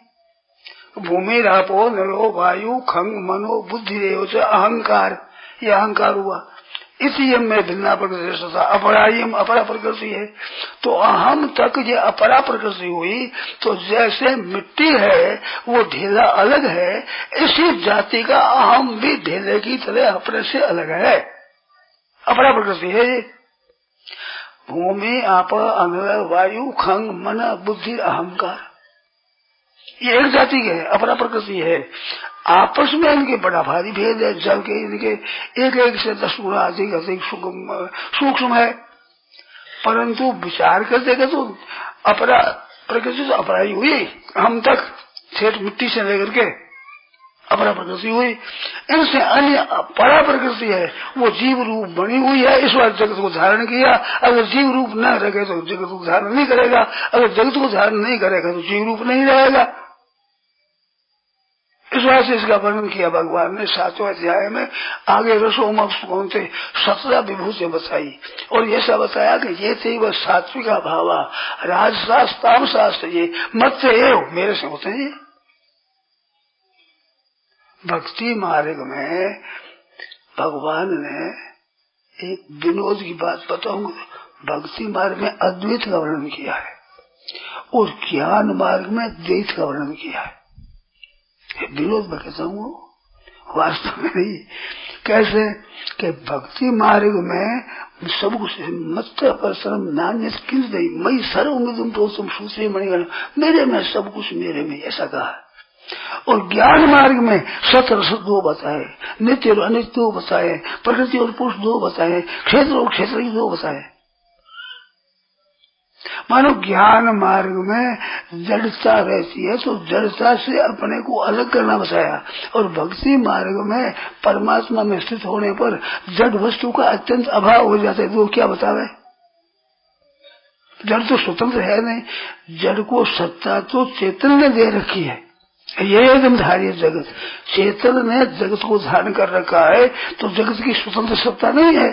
भूमि रापो नरो वायु खंग मनो बुद्धि रेव अहंकार, ये अहंकार हुआ। इसी में भिन्ना प्रकृति था, अपरायम अपरा प्रकृति है। तो अहम तक ये अपरा प्रकृति हुई। तो जैसे मिट्टी है वो ढेला अलग है, इसी जाति का अहम भी ढेले की तरह अपने से अलग है, अपरा प्रकृति है ये। भूमि आप अनल वायु खंग मन बुद्धि अहंकार, ये एक जाति के है, अपरा प्रकृति है। आपस में इनके बड़ा भारी भेद है, जल के इनके एक एक से 10 गुना अधिक सूक्ष्म है। परंतु विचार करते तो अपरा प्रकृति तो अपरा ही हुई, हम तक ठेठ मिट्टी से लेकर के अपरा प्रकृति हुई, इनसे अन्य परा प्रकृति है, वो जीव रूप बनी हुई है। इस बार जगत को धारण किया। अगर जीव रूप न रखे तो जगत को धारण नहीं करेगा, अगर जगत को धारण नहीं करेगा तो जीव रूप नहीं रहेगा। इस बात से इसका वर्णन किया भगवान ने 7वें अध्याय में। आगे रसोम से 17 विभूतियां बताई और ऐसा बताया कि ये थे वह सात्विक भावा राजशास तामशास, ये मत से मेरे से होते हैं। भक्ति मार्ग में भगवान ने एक विनोद की बात बताऊंगा। भक्ति मार्ग में अद्वैत का वर्णन किया है और ज्ञान मार्ग में द्वैत का वर्णन किया है। विनोद में कहता हूँ, वास्तव में नहीं। कैसे कि भक्ति मार्ग में सब कुछ मत परसरम नान्य किंच नहीं, मई सर्वमिदं प्रोक्तम सूत्रे मणिगण, मेरे में सब कुछ मेरे में, ऐसा कहा है। और ज्ञान मार्ग में सत रस 2 बताए, नित्य और अनित्य 2 बताए, प्रकृति और पुरुष 2 बताए, क्षेत्र और क्षेत्र 2 बताए। मानो ज्ञान मार्ग में जड़ता रहती है तो जड़ता से अपने को अलग करना बताया, और भक्ति मार्ग में परमात्मा में स्थित होने पर जड़ वस्तु का अत्यंत अभाव हो जाता है। तो क्या बतावे, जड़ तो स्वतंत्र है नहीं, जड़ को सत्ता तो चेतन ने दे रखी है। ये एकदम धार्य जगत, चेतन ने जगत को धारण कर रखा है, तो जगत की स्वतंत्र सत्ता नहीं है,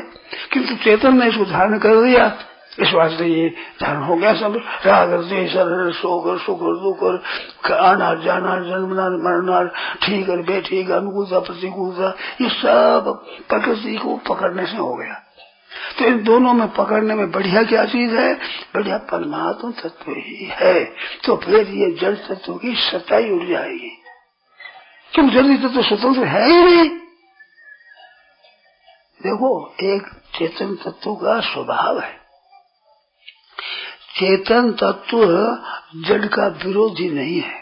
किंतु चेतन ने इसको धारण कर दिया। इस वास्ते ये धारण हो गया सब। राग द्वेष शोक सुख दुख, आना जाना, जन्मना मरना, ठीक और बेठीक, अनुकूलता प्रतिकूलता, ये सब प्रकृति को पकड़ने से हो गया। तो इन दोनों में पकड़ने में बढ़िया क्या चीज है, बढ़िया परमात्मा तत्व ही है। तो फिर ये जड़ तत्व की सच्चाई उड़ जाएगी, क्यों जड़ तत्व स्वतंत्र है ही नहीं। देखो, एक चेतन तत्व का स्वभाव है, चेतन तत्व जड़ का विरोधी नहीं है।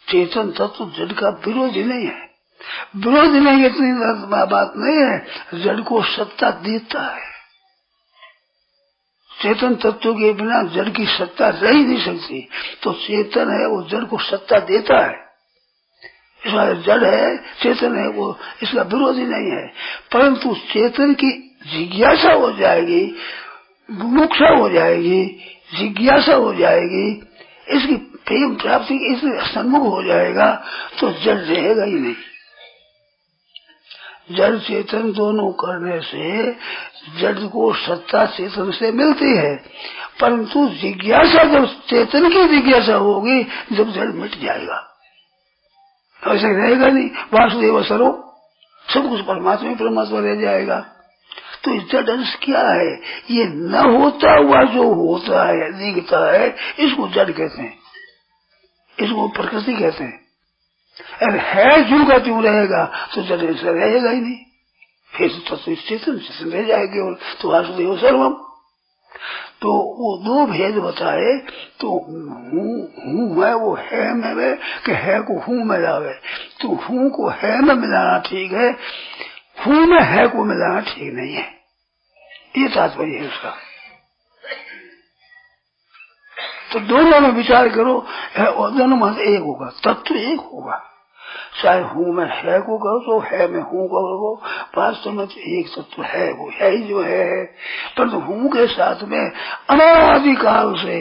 चेतन तत्व जड़ का विरोधी नहीं है। विरोध नहीं, इतनी बात नहीं है, जड़ को सत्ता देता है। चेतन तत्व के बिना जड़ की सत्ता रह ही नहीं सकती, तो चेतन है वो जड़ को सत्ता देता है। इसमें जड़ है, चेतन है, वो इसका विरोधी नहीं है। परंतु चेतन की जिज्ञासा हो जाएगी, मुमुक्षा हो जाएगी, जिज्ञासा हो जाएगी, इसकी प्रेम प्राप्ति इसलिए सन्मुख हो जाएगा, तो जड़ रहेगा ही नहीं। जड़ चेतन दोनों करने से जड़ को सत्ता चेतन से मिलती है, परंतु जिज्ञासा जब चेतन की जिज्ञासा होगी, जब जड़ मिट जाएगा, ऐसे रहेगा नहीं। वासुदेव सर्वम, सब कुछ परमात्मा परमात्मा रह जाएगा। तो जड़ अंश क्या है, ये न होता हुआ जो होता है, दिखता है, इसको जड़ कहते हैं, इसको प्रकृति कहते हैं। अगर है जो का त्यों रहेगा तो जड़ ऐसा रहेगा ही नहीं, फिर तो चेतन रह जाएगी। और तो वासुदेव सर्वम, तो वो 2 भेद बताए। तो हूँ है वो है में वे, कि है को हूँ में लावे। तो हूँ को है में मिलाना ठीक है, हूँ में है को मिलाना ठीक नहीं है, ये तात्पर्य है उसका। तो दोनों में विचार करो, दोनों में एक होगा, तत्व एक होगा। चाहे हूँ में है को करो तो है में हूँ करो, वास्तव में एक तत्व है, वो है ही जो है। परंतु हूँ के साथ में अनादिकाल से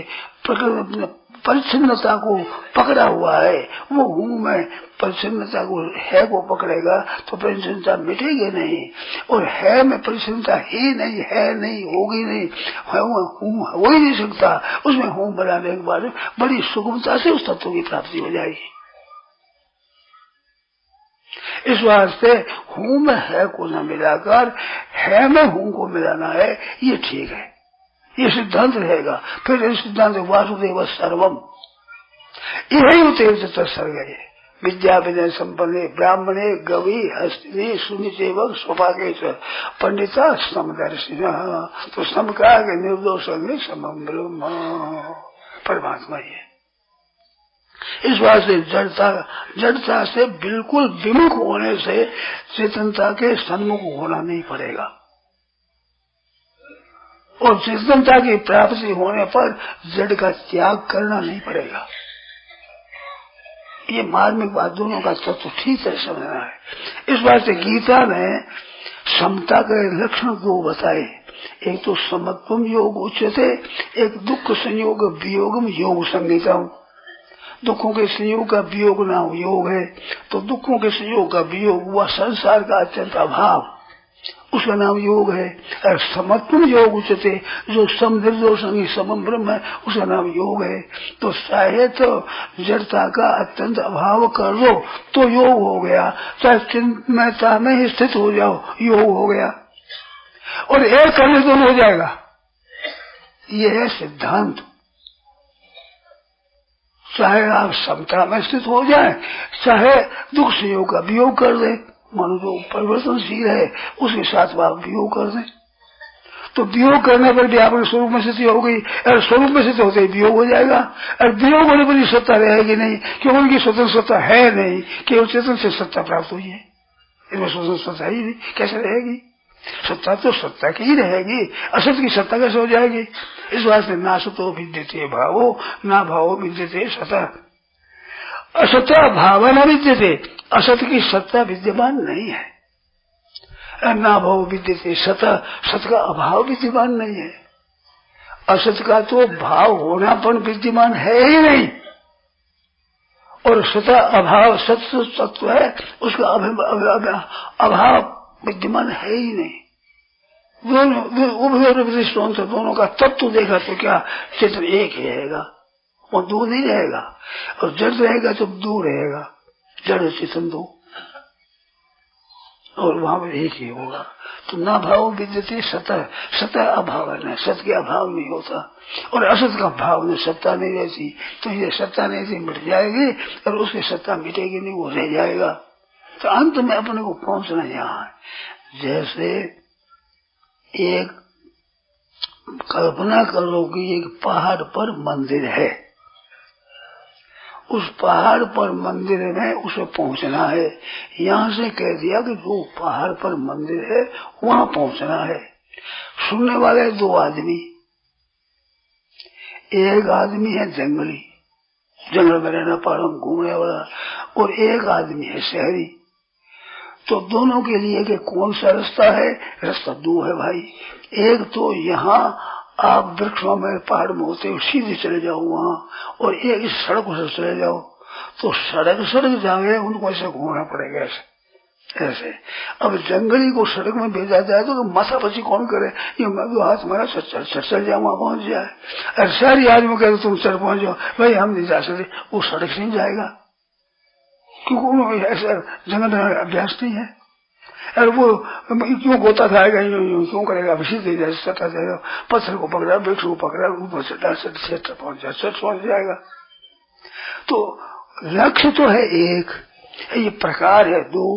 परिच्छिन्नता को पकड़ा हुआ है। वो हूँ में परिच्छिन्नता को है को पकड़ेगा तो परिच्छिन्नता मिटेगी नहीं, और है में परिच्छिन्नता ही नहीं, है नहीं, होगी नहीं, हूँ हो ही नहीं सकता। उसमें हूँ बनाने के बाद बड़ी सुगमता से उस तत्व की प्राप्ति हो जाएगी। इस वास्ते हूँ में है को न मिलाकर है में हूँ को मिलाना है, ये ठीक है, ये सिद्धांत रहेगा। फिर इस सिद्धांत वासुदेव सर्वम, यही उतेज सर्ग है। विद्या विनय संपन्ने ब्राह्मणे गवी हस्तिनी सुनिचेवक स्वभागे पंडिता समदर्शिन। तो सम का निर्दोष समम ब्रह्म, परमात्मा ही है। इस बात से जड़ता से बिल्कुल विमुख होने से चेतनता के सन्मुख होना नहीं पड़ेगा, और चेतनता की प्राप्ति होने पर जड़ का त्याग करना नहीं पड़ेगा। ये मार्मिक बात दोनों का तत्व ठीक तरह समझना है। इस बात से गीता ने समता के लक्षण दो बताए, एक तो समत्वम योग उच्यते, एक दुख संयोग वियोगम योग संगीतम। दुखों के संयोग का वियोग नाम योग है, तो दुखों के संयोग का वियोग हुआ संसार का अत्यंत अभाव, उसका नाम योग है। और समत्वम योग उच्यते, जो सम निर्दोष समम ब्रह्म है, उसका नाम योग है। तो चाहे तो जड़ता का अत्यंत अभाव कर लो तो योग हो गया, चाहे चिन्मयता में ही स्थित हो जाओ योग हो गया, और एक करने तो हो जाएगा। ये है सिद्धांत। चाहे आप समता में स्थित हो जाए, चाहे दुख संयोग का वियोग कर दे, मानो जो परिवर्तनशील है उसके साथ आप वियोग कर दें, तो वियोग करने पर भी आपके स्वरूप में स्थिति हो गई, और स्वरूप में स्थिति होते ही वियोग हो जाएगा। और वियोग होने पर सत्ता रहेगी नहीं, क्योंकि उनकी स्वतंत्र सत्ता है नहीं, केवल चेतन से सत्ता प्राप्त हुई है, इनमें स्वतंत्र सत्ता ही नहीं, कैसे रहेगी? सत्ता तो सत्ता की ही रहेगी, असत की सत्ता कैसे हो जाएगी? इस बात से ना सतो विद्यते भावो ना भावो विद्यते सता, असता भावना विद्यते, असत की सत्ता विद्यमान नहीं है। ना भाव विद्यते सता, सत का अभाव विद्यमान नहीं है। असत का तो भाव होनापन विद्यमान है ही नहीं, और सता अभाव सत्य तत्व है, उसका अभाव विद्यमान है ही नहीं। दोनों का तत्व देखा तो क्या चित्र एक ही रहेगा, वो दूर नहीं रहेगा, और जड़ रहेगा तो दूर रहेगा, जड़ चेतन दो, और वहां पर एक ही होगा। तो ना भाव विद्यते सतः, सतः अभाव है, सत्य के अभाव नहीं होता, और असत का भाव में सत्ता नहीं रहती, तो ये सत्ता नहीं थी मिट जाएगी, और उसकी सत्ता मिटेगी नहीं, वो रह जाएगा। तो अंत में अपने को पहुंचना यहाँ है। जैसे एक कल्पना कर लो कि एक पहाड़ पर मंदिर है, उस पहाड़ पर मंदिर में उसे पहुंचना है। यहाँ से कह दिया कि जो पहाड़ पर मंदिर है वहां पहुंचना है। सुनने वाले दो आदमी, एक आदमी है जंगली, जंगल में रहना पहाड़ों में घूमने वाला, और एक आदमी है शहरी। तो दोनों के लिए कि कौन सा रास्ता है? रास्ता दो है भाई। एक तो यहाँ आप वृक्षों में पहाड़ में होते सीधे चले जाओ वहाँ, और एक इस सड़क से चले जाओ। तो सड़क जाए उनको ऐसे घूमना पड़ेगा ऐसे। अब जंगली को सड़क में भेजा जाए तो माथा पची कौन करे? ये मैं भी हाथ मारा चल जाए वहां पहुंच जाए। और सारी आदमी कहे तुम चल पहुंच जाओ, भाई हम नहीं जा सकते, वो सड़क से नहीं जाएगा, क्योंकि ऐसा जंगल में अभ्यास नहीं है। और वो क्यों गोता खाएगा, क्यों करेगा? सीधे जैसे चटा जाएगा, पत्थर को पकड़ा, वृक्ष को पकड़ा, ऊपर चटा सट पहुंच जाएगा। तो लक्ष्य तो है एक, ये प्रकार है दो।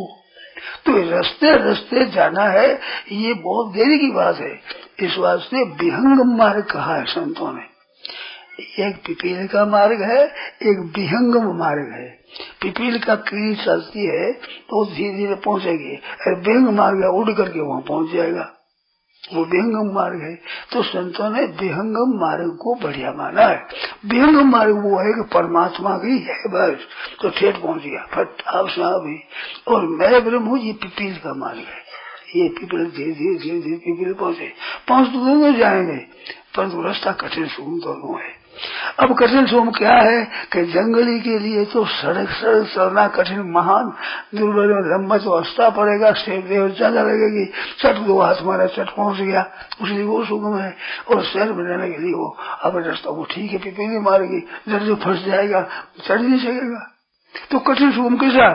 तो रास्ते जाना है, ये बहुत देरी की बात है। इस वास्ते विहंगम मार्ग कहा है संतों ने। एक पिपील का मार्ग है, एक विहंगम मार्ग है। पिपील का कीड़ी चलती है तो धीरे धीरे पहुंचेगी, और विहंग मार्ग उड़ करके वहां पहुंच जाएगा, वो विहंगम मार्ग है। तो संतों ने विहंगम मार्ग को बढ़िया माना है। विहंगम मार्ग वो है कि परमात्मा की है बस, तो ठेठ पहुंच गया फट आप साहब ही, और मैं ब्रह्म हूँ, ये पिपील का मार्ग है। ये पिपील धीरे धीरे पिपील पहुंच तो दोनों जाएंगे, परंतु रास्ता कठिन सुगम दोनों है। अब कठिन सुगम क्या है कि जंगली के लिए तो सड़क चलना कठिन, महान दुर्बल लंबा तो रास्ता पड़ेगा, शेर देव ज्यादा लगेगी, चट दो हाथ मारा चट पहुंच गया, उसलिए वो सुगम है। और शहर में रहने के लिए वो अब रास्ता वो ठीक है, पिपीली मारेगी, जल्दी फंस जाएगा, चढ़ नहीं सकेगा। तो कठिन सुगम कैसा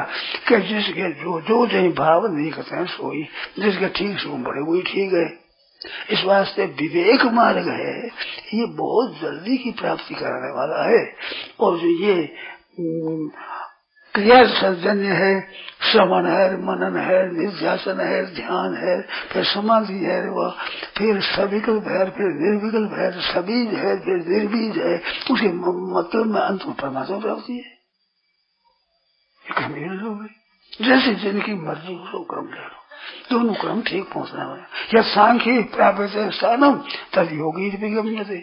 कि जिसके जो भाव नहीं करते हैं सोई, जिसके ठीक सुगम पड़े वही ठीक है। इस वास्ते विवेक मार्ग है, ये बहुत जल्दी की प्राप्ति कराने वाला है। और जो ये क्रिया सर्जन्य है, श्रवण है, मनन है, निध्यासन है, ध्यान है, फिर समाधि है, वह फिर सविकल्प है, फिर निर्विकल्प है, सबीज है, फिर निर्बीज है, उसके मतलब में अंत में परमात्मा प्राप्ति है। जैसे जिनकी मर्जी उसको क्रम ले लो, दोनों क्रम ठीक पहुंचना है। या सांख्य प्राप्त स्थानम तद योगी विगम्यते,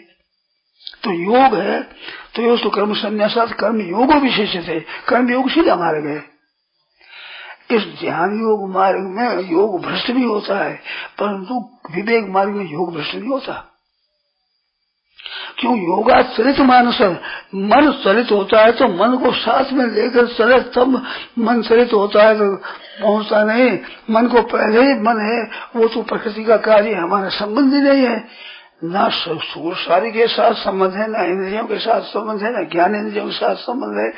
तो योग है तो योग तो कर्म संन्यासात कर्म योगो विशेष है, कर्म योग सीधा मार्ग है। इस ध्यान योग मार्ग में योग भ्रष्ट भी होता है, परंतु विवेक मार्ग में योग भ्रष्ट नहीं होता। क्यों? योगा चलित मानस, मन चलित होता है तो मन को साथ में लेकर चले तब मन चलित होता है, तो पहुंचता नहीं। मन को पहले ही मन है, वो तो प्रकृति का कार्य हमारा संबंध ही नहीं है। ना शरीर के साथ संबंध है, ना इंद्रियों के साथ संबंध है, ना ज्ञान इंद्रियों के साथ संबंध है,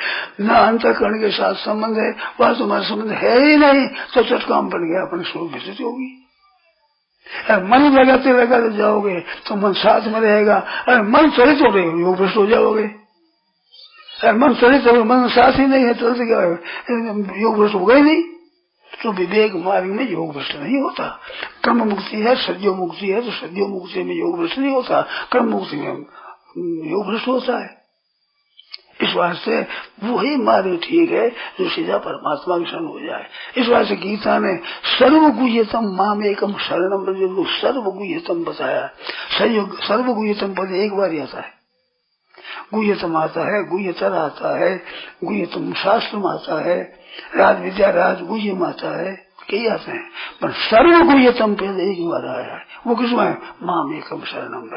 ना अंतःकरण के साथ संबंध है। वह तुम्हारा संबंध है ही नहीं, तो चटकाम बन गया, अपने स्वरूप विस्थित होगी। मन लगाते लगाते जाओगे तो मन साथ में रहेगा। अरे मन चलित हो रहे हो, योग भ्रष्ट हो जाओगे। अरे मन चलित हो, मन साथ ही नहीं है, चलते क्या योग भ्रष्ट होगा ही नहीं। तो विवेक मार्ग में योग भ्रष्ट नहीं होता। कर्म मुक्ति है, सद्यो मुक्ति है, तो सद्यो मुक्ति में योग भ्रष्ट नहीं होता, कर्म मुक्ति में योग भ्रष्ट होता है। इस वास्ते वही मार्ग ठीक है जो सीधा परमात्मा के शरण हो जाए। इस वास्ते गीता ने सर्वगुह्यतम माम एकम शरणम जो सर्वगुह्यतम बताया। सर्वगुह्यतम पद एक बार ही आता है। गुह्यतम आता है, गुह्यतर आता है, गुह्यतम शास्त्रम आता है, राज विद्या राज गुह्यम आता है, कई आते हैं, पर सर्वगुह्यतम पद एक बार आया है। वो किसमें? माम एकम शरणम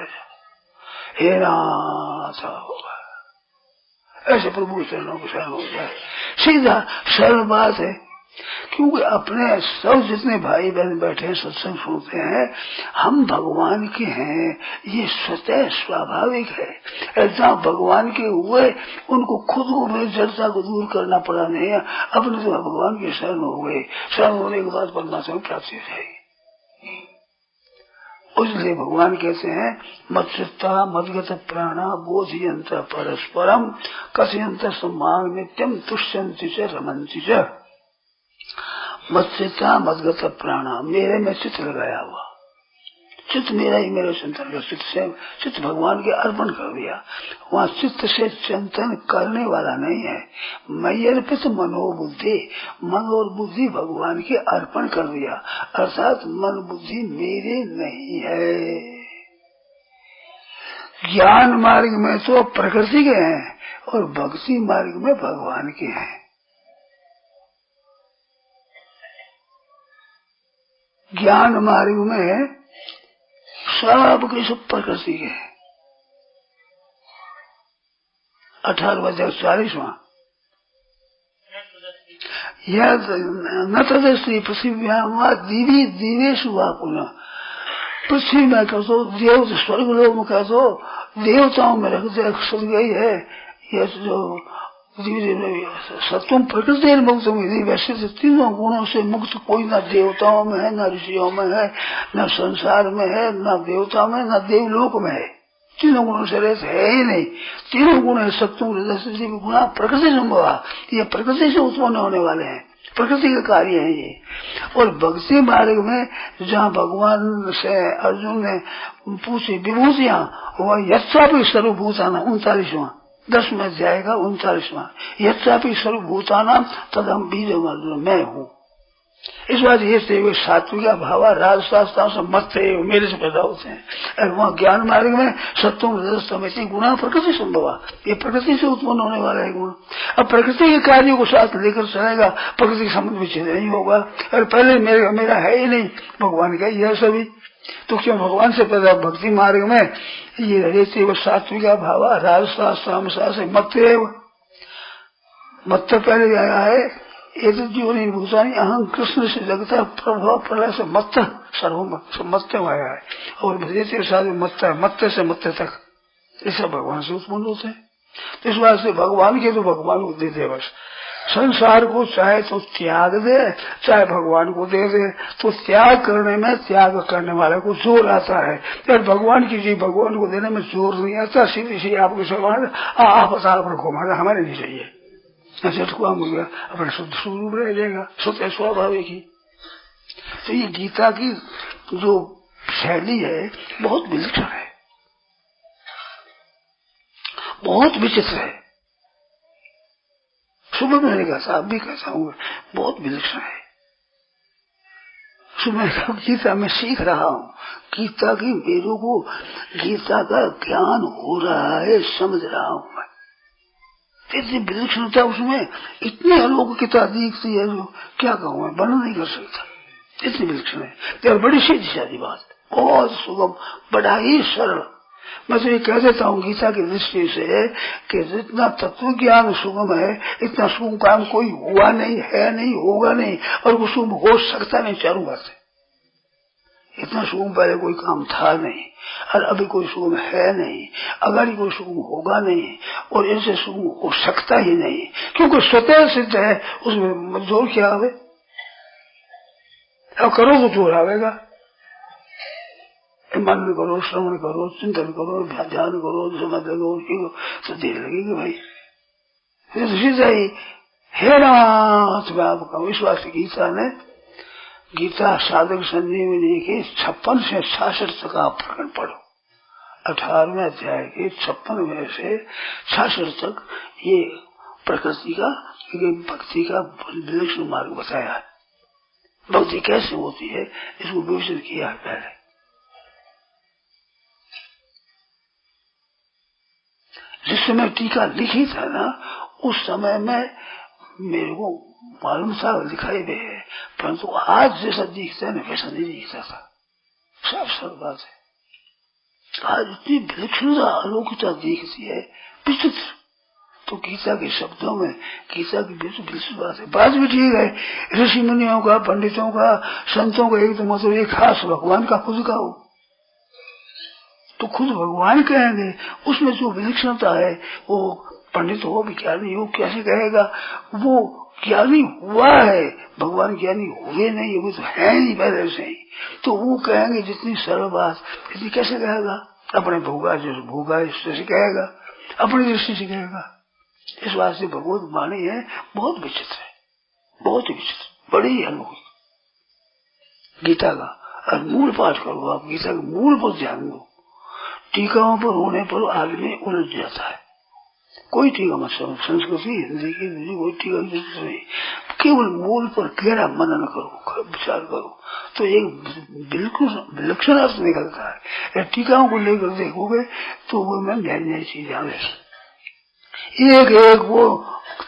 हे नाथ होगा, ऐसे प्रभु चरणों को शरण हो जाए, सीधा सरल बात है। क्योंकि अपने सब जितने भाई बहन बैठे हैं सत्संग सुनते हैं, हम भगवान के हैं, ये स्वतः स्वाभाविक है। जहाँ भगवान के हुए उनको खुद को अपनी जड़ता को दूर करना पड़ा नहीं है, अपने तो भगवान के शरण हो गए। शरण होने के बाद परमात्मा की प्राप्ति हो जाएगी। इसलिए भगवान कहते हैं मत्सृता मदगत प्राणा बोधयंत परस्परम कथयंत सम्मान नित्यम तुष्यंति च रमन्ति च। मत्सृता मदगत प्राणा, मेरे में चित्त लगाया हुआ, चित्त मेरा ही मेरे चिंतन का चित्त भगवान के अर्पण कर दिया। वहाँ चित्त से चिंतन करने वाला नहीं है। मय्यर्पित मनोबुद्धि, मन और बुद्धि भगवान के अर्पण कर दिया, अर्थात मन बुद्धि मेरे नहीं है। ज्ञान मार्ग में तो प्रकृति के हैं और भक्ति मार्ग में भगवान के हैं। ज्ञान मार्ग में सब के सब प्रकृति के 18:40 यह न तदस्त्री पृथ्वी दिवी दिवेश हुआ पुनः। पृथ्वी में कर दो, देव स्वर्ग लोक में कर दो, देवताओं में रख गई है। यह जो सत्वम प्रकृति मुक्त हुई, वैसे तो तीनों गुणों से मुक्त कोई ना देवताओं में है, ना ऋषियों में है, ना संसार में है, ना देवता में, ना देवलोक में है। तीनों गुणों से रहित है ही नहीं। तीनों गुण है सत्वम रजस गुणा प्रकृति संभव, ये प्रकृति से उत्पन्न होने वाले हैं, प्रकृति का कार्य है ये। और भक्ति मार्ग में जहाँ भगवान से अर्जुन ने पूछी विभूतियां, वह यथापि सर्वभूताना 39वां 10 में जाएगा 39वां यथापि सर्वभूताना तदहम बीजम अर्जुन, मैं हूँ। इस बात ये से सात्विक भाव राजशास्त्रों से मत मेरे से पैदा होते हैं। और वहाँ ज्ञान मार्ग में सत्वम रजस्तम ऐसी गुणा प्रकृति संभव, ये प्रकृति से उत्पन्न होने वाला है गुण। अब प्रकृति के कार्यों को साथ लेकर चलेगा, प्रकृति के संबंध विच्छेद नहीं होगा। और पहले मेरा है ही नहीं, भगवान का यह सभी। तो क्यों भगवान से पैदा भक्ति मार्ग में ये रहते वो सात्विक भाव राजशास्त्र से मत पहले आया है। ये तो जीवन भूतानी अहं कृष्ण से जगता प्रभाव प्रलय से मत सर्वमत्त आया है। और भजते साधु मत्त से मत्त तक ऐसा भगवान से उत्पन्न होते हैं। तो इस बात से भगवान के तो भगवान को दे दे, बस संसार को चाहे तो त्याग दे, चाहे भगवान को दे दे। तो त्याग करने में त्याग करने वाले को जोर आता है, और भगवान की चीज भगवान को देने में जोर नहीं आता। सीधी सी आपको सवाल आप पर घुमाना हमारे नहीं चाहिए, झटकुआ मुझे अपने शुद्ध स्वरूप रह जाएगा, शुद्ध स्वाभाविक ही। तो ये गीता की जो शैली है बहुत विलक्षण है, बहुत विचित्र है। सुबह मैंने कहा था, अब भी कहता हूँ, बहुत विलक्षण है। सुबह गीता में सीख रहा हूँ, गीता की मेरे को गीता का ज्ञान हो रहा है, समझ रहा हूँ मैं। इतनी विलक्षणता उसमें, इतनी अलौकिकता दिखती है जो क्या कहूँ मैं, वर्णन नहीं कर सकता, इतनी विलक्षण है। बड़ी सीधी सादी बात, बहुत सुगम, बड़ा ही सरल। मैं तो ये कह देता हूँ गीता की दृष्टि से कि जितना तत्व ज्ञान सुगम है, इतना सुगम काम कोई हुआ नहीं है, नहीं होगा नहीं, और वो सुगम हो सकता नहीं। चारों बात है, इतना सुगम पहले कोई काम था नहीं, और अभी कोई सुगम है नहीं, अगर कोई सुगम होगा नहीं, और ऐसे सुगम हो सकता ही नहीं, क्योंकि स्वतः सिद्ध है। उसमें जोर क्या आवे, अब करो तो जोर आवेगा। मनन करो, श्रवण करो, चिंतन करो, ध्यान करो, समझ लगो, तो देर लगेगी भाई। सीधा ही है ना, मैं आपका विश्वास। गीता साधक संजीवनी के 56 से 66 तक आप प्रकरण पढ़ो। 18वें अध्याय के 56 में से 66 तक ये प्रकृति का, भक्ति का विलक्षण मार्ग बताया है। भक्ति कैसे होती है इसको विवेचन किया है पहले। जिस समय टीका लिखी था ना, उस समय में मेरे को मालूम था दिखाई दे, परंतु आज जैसा दिखता है ना वैसा नहीं दिखता था। साफ साफ बात है, आज इतनी विलक्षणता अलौकिकता दिखती है, विचित्र। तो गीता के शब्दों में, गीता की विलक्षण बात है। बात भी ठीक है, ऋषि मुनियों का, पंडितों का, संतों का एक तो मतलब एक खास, भगवान का खुद का हो तो खुद भगवान कहेंगे। उसमें जो विलक्षणता है, वो पंडित हो, विज्ञानी हो, कैसे कहेगा? वो ज्ञानी हुआ है, भगवान ज्ञानी हुए नहीं, वो तो है नहीं पहले से ही। तो वो कहेंगे जितनी सरल बात, इतनी कैसे कहेगा? अपने भोगा जैसे भोगा इससे कहेगा, अपनी दृष्टि से कहेगा। इस बात से भगवत वाणी है, बहुत विचित्र है, बहुत ही विचित्र, बड़ी ही अनुभूति गीता का। और मूल पाठ करो आप, गीता के मूल पर ध्यान दो। टीकाओं पर होने पर आदमी उलझ जाता है। कोई टीका मत समझ, संस्कृति हिंदी की कोई टीका नहीं, केवल मूल पर गहरा मनन करो, विचार करो, तो एक बिल्कुल विलक्षण अर्थ निकलता है। टीकाओं को लेकर देखोगे तो वो मैं नई नई चीज आवे। एक एक वो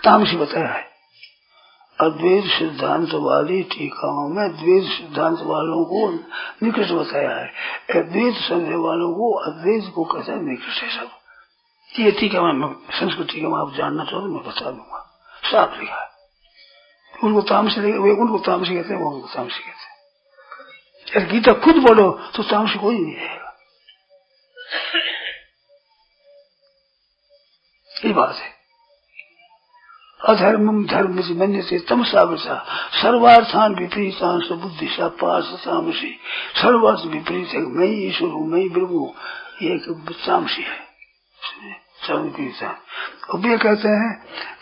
तामसी बताया है। अद्वैत सिद्धांत वाली टीकाओं में द्वैत सिद्धांत वालों को निकृष्ट बताया है, अद्वैत समझने वालों को अद्वैत को कहते हैं निकृष्ट है सब। ये टीका में, संस्कृत टीका में आप जानना चाहो तो मैं बता दूंगा, साफ लिखा है। उनको तामसी, उनको तामसी कहते हैं, वो उनको तामसी कहते हैं। गीता खुद पढ़ो तो तामसी कोई नहीं रहेगा। ये बात है। अधर्मम धर्म मन्यते तमसा सर्वार्थान विपरीतान बुद्धिशा पार्षतामसी। सर्वार्थ विपरीत है, मैं ईश्वर हूँ, मैं ब्रह्म हूँ, ये तामसी है। अब ये कहते हैं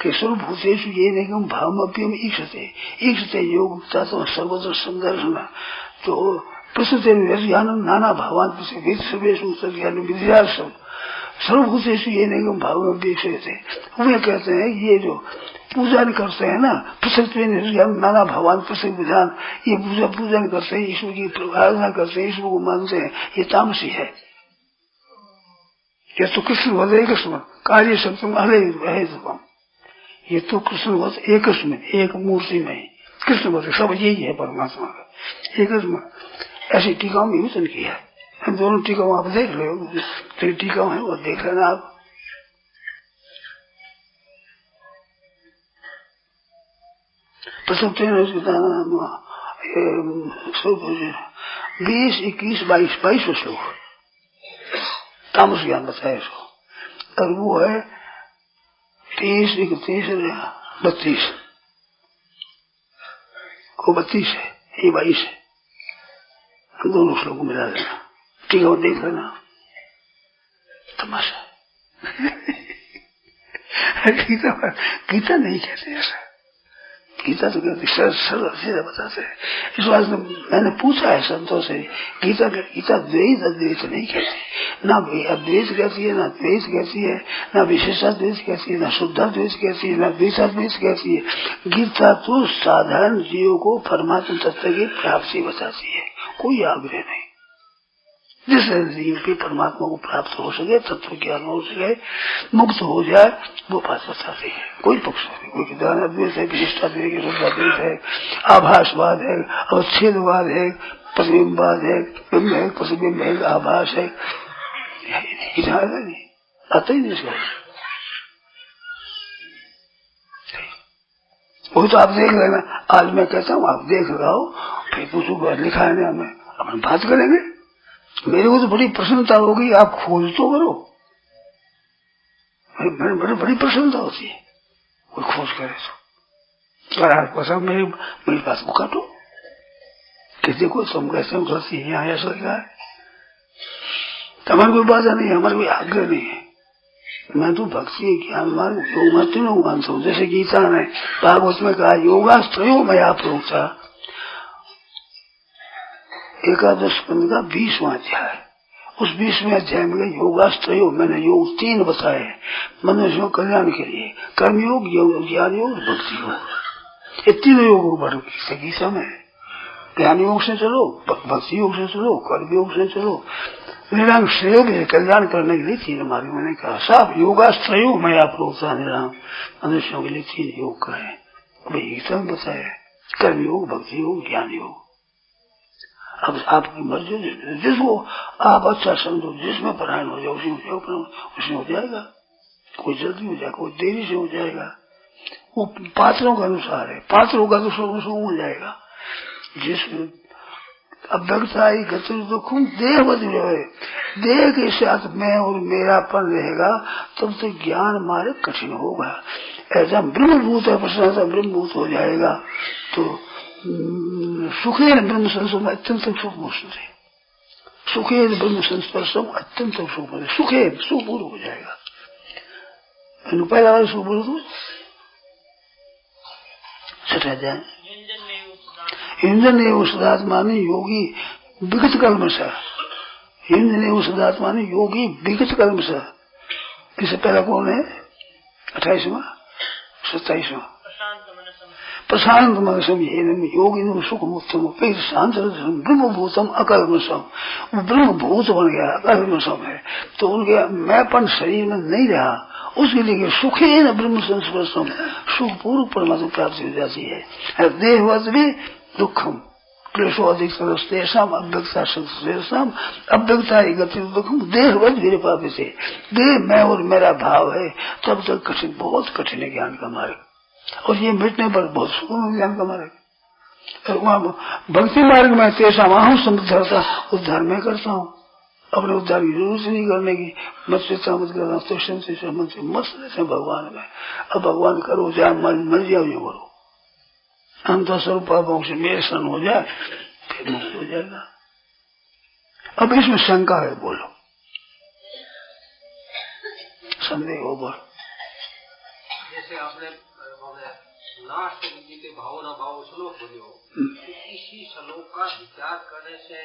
कि सर्वभूतेषु ये निगम भावमप्यम ईक्षते योग सर्वत्र संदर्शन। तो प्रस्तुत नाना भावान विद्या सर्वभूतेषु ये निगम भाव में थे। वे कहते हैं ये जो पूजन करते हैं ना, पृथक नाना भगवान पृथक विधान, ये पूजन करते हैं, ईश्वर की आराधना करते हैं, ईश्वर को मानते हैं, ये तामसी है। ये तो कृष्ण वध एक कार्य सप्तम अरे ये तो कृष्ण वध एक में, एक मूर्ति में कृष्ण वध सब यही है परमात्मा का एक में। ऐसी टीकाओं में विचन किया है। हम दोनों टीकाओं आप देख लो, तेरी टीकाओं है वो देख लेना आप। प्रथम 20, 21, 22 श्लोक तामस ज्ञान बताया इसको, और वो है 30, 31, 32 को 32 है, ये 22 है। हम दोनों श्लोक को मिला देना, ठीक है, देख लेना। तमाशा गीता नहीं कहते ऐसा, गीता तो सीधा बताते हैं। इस बात में मैंने पूछा है संतों से, गीता द्वैत अद्वैत नहीं कहती, ना अद्वैत कहती है, ना द्वैत कहती है, ना विशेषाद्वैत कहती है, ना शुद्धाद्वैत कहती है, ना द्वैताद्वैत कहती है। गीता तो साधारण जीवों को परमात्मा तत्व की प्राप्ति बताती है, कोई आग्रह नहीं। जिससे जीव की परमात्मा को प्राप्त हो सके, तत्व ज्ञान हो सके, मुक्त हो जाए, वो बात बताती है। कोई पक्ष नहीं, कोई ज्ञानाद्वैत है, विशिष्टाद्वैत है, शुद्धाद्वैत है, आभासवाद है, अवच्छेदवाद है, प्रतिबिंबवाद है, बिंब है, प्रतिबिंब है, आभास है, नहीं आता ही नहीं इसका। वो तो आप देख लेना, आज मैं कहता हूँ आप देख लगाओ, फिर पूछो लिखा है ना, हमें अपन बात करेंगे। मेरे को तो बड़ी प्रसन्नता होगी, आप खोज तो करो, बड़ी प्रसन्नता होती है कोई खोज करे तो। और आप पसंद मेरी बात को काटो कि देखो तुम कैसे गलती है, यहाँ ऐसा क्या है, हमारी कोई बाधा नहीं है, हमारी कोई आग्रह नहीं है। मैं तो भक्ति ज्ञान मार्ग योग में तीनों मानता हूँ। जैसे गीता ने भागवत में कहा योगास्त्रयो मैं आप प्रोक्ता, एकादश स्कंद का 20वां अध्याय, उस 20वें अध्याय में योगास्त्रयो, मैंने योग 3 बताए मनुष्यों कल्याण के लिए, कर्मयोग, योग ज्ञान योग, भक्ति योग। ये 3 योग बढ़ गीता में। ज्ञान योग से चलो, भक्ति योग से चलो, कर्म योग से चलो, निरांग श्रेय के कल्याण करने के लिए 3 मार्ग मैंने कहा। साफ योगास्त्रयो मैं आप प्रोक्ता, निरांग मनुष्यों के लिए 3 योग का है, अभी गीता में बताया, कर्म योग, भक्ति योग, ज्ञान योग। अब आपकी मर्जी, जिसको आप अच्छा समझो, जिसमें परायण हो जाए उसमें हो जाएगा। कोई जल्दी हो जाएगा, कोई देरी से हो जाएगा, वो पात्रों के अनुसार है, पात्रों का अनुसार हो जाएगा। जिसमें अव्यक्ताई गति दुखम देहवत है, देह के साथ मैं और मेरापन रहेगा तब तो ज्ञान मार्ग कठिन होगा। ऐसा ब्रह्मभूत है, प्रश्न ब्रह्मभूत हो जाएगा तो सुखे ब्रह्म संस्पर्शम अत्यंत सुख मुझे, सुखे ब्रह्म संस्पर्शम अत्यंत सुख मुझे, सुखे सुखपूर्व हो जाएगा। पहला वाला सुखपूर्व छठा जाए इंजन एवं सदात्मा ने योगी विगत कर्म सा, इंजन एवं सदात्मा ने योगी विगत कर्म सा। इससे पहला कौन है? 28वां 27वां प्रशांत मनसम योगी सुख मुक्तम शांत ब्रह्मभूतम अकर्मसम, वो ब्रह्मभूत बन गया, अकर्मसम है तो उनके मैंपन शरीर में नहीं रहा, उसके लिए सुखे न ब्रह्म संस्पर्शम, सुख पूर्व परमात्मा प्राप्ति हो जाती है। देहवत भी दुखम क्लेशो अधिक सरस्तेषाम अव्यक्ता संस्तेषाम अव्यक्ता गति दुखम देहवत मेरे पाप से, देह मैं और मेरा भाव है तब तक कठिन, बहुत कठिन है ज्ञान का मार्ग, और ये मिटने पर बहुत सुकून ज्ञान का मार्ग। भक्ति मार्ग में तेसा अहम समृद्धता, उद्धार मैं करता हूँ, अपने उद्धार की जरूरत नहीं करने की, मत करना तो मस्त रहते भगवान में। अब भगवान करो जाए मर जाओ, ये करो अंत स्वरूप पापों से मेरे सन हो जाए फिर मुक्त हो जाएगा। अब इसमें शंका है, बोलो संदेह हो बोलो। जैसे आपने नाश के भाव न भाव श्लोक बोलो, इसी श्लोक का विचार करने से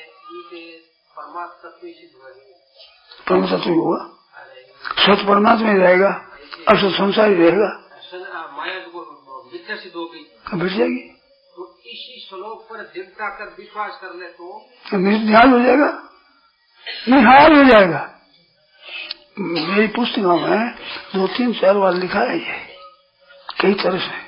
परमात्मा तत्व सिद्ध होगा, परम तत्व होगा, सत परमात्मा ही रहेगा, असत संसार ही रहेगा, माया विद्या सिद्ध होगी, मिट जाएगी। तो इसी श्लोक पर दृढ़ता कर विश्वास कर ले तो निहाल हो जाएगा, निहाल हो जाएगा। मेरी पुस्तकों में 2-3-4 बार लिखा है ये कई तरह से,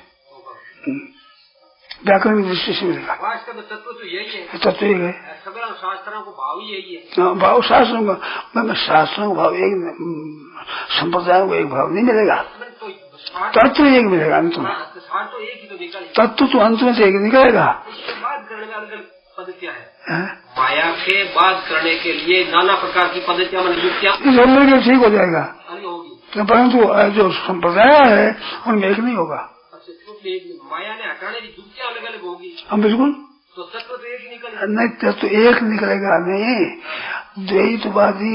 व्याकरण की दृष्टि से लिखा। वास्तव तत्व तो यही है, तत्व यही है, सगला शास्त्रों को भाव ही यही है। भाव शास्त्रों का, मैं शास्त्रों का भाव एक, संप्रदायों को एक भाव नहीं मिलेगा, तत्व एक मिलेगा अंत में, तत्व तो अंत में से एक निकलेगा। उसके बाद करने में अलग पद्धतियां है, माया के बाद करने के लिए नाना प्रकार की पद्धतियां युक्तियां ठीक हो जाएगा, परंतु जो संप्रदाय है उनमें एक नहीं होगा। माया ने हटाने की युक्तियां अलग अलग होगी। हम बिल्कुल तो तत्व तो एक ही निकलेगा, नहीं तत्व एक निकलेगा नहीं, द्वैतवादी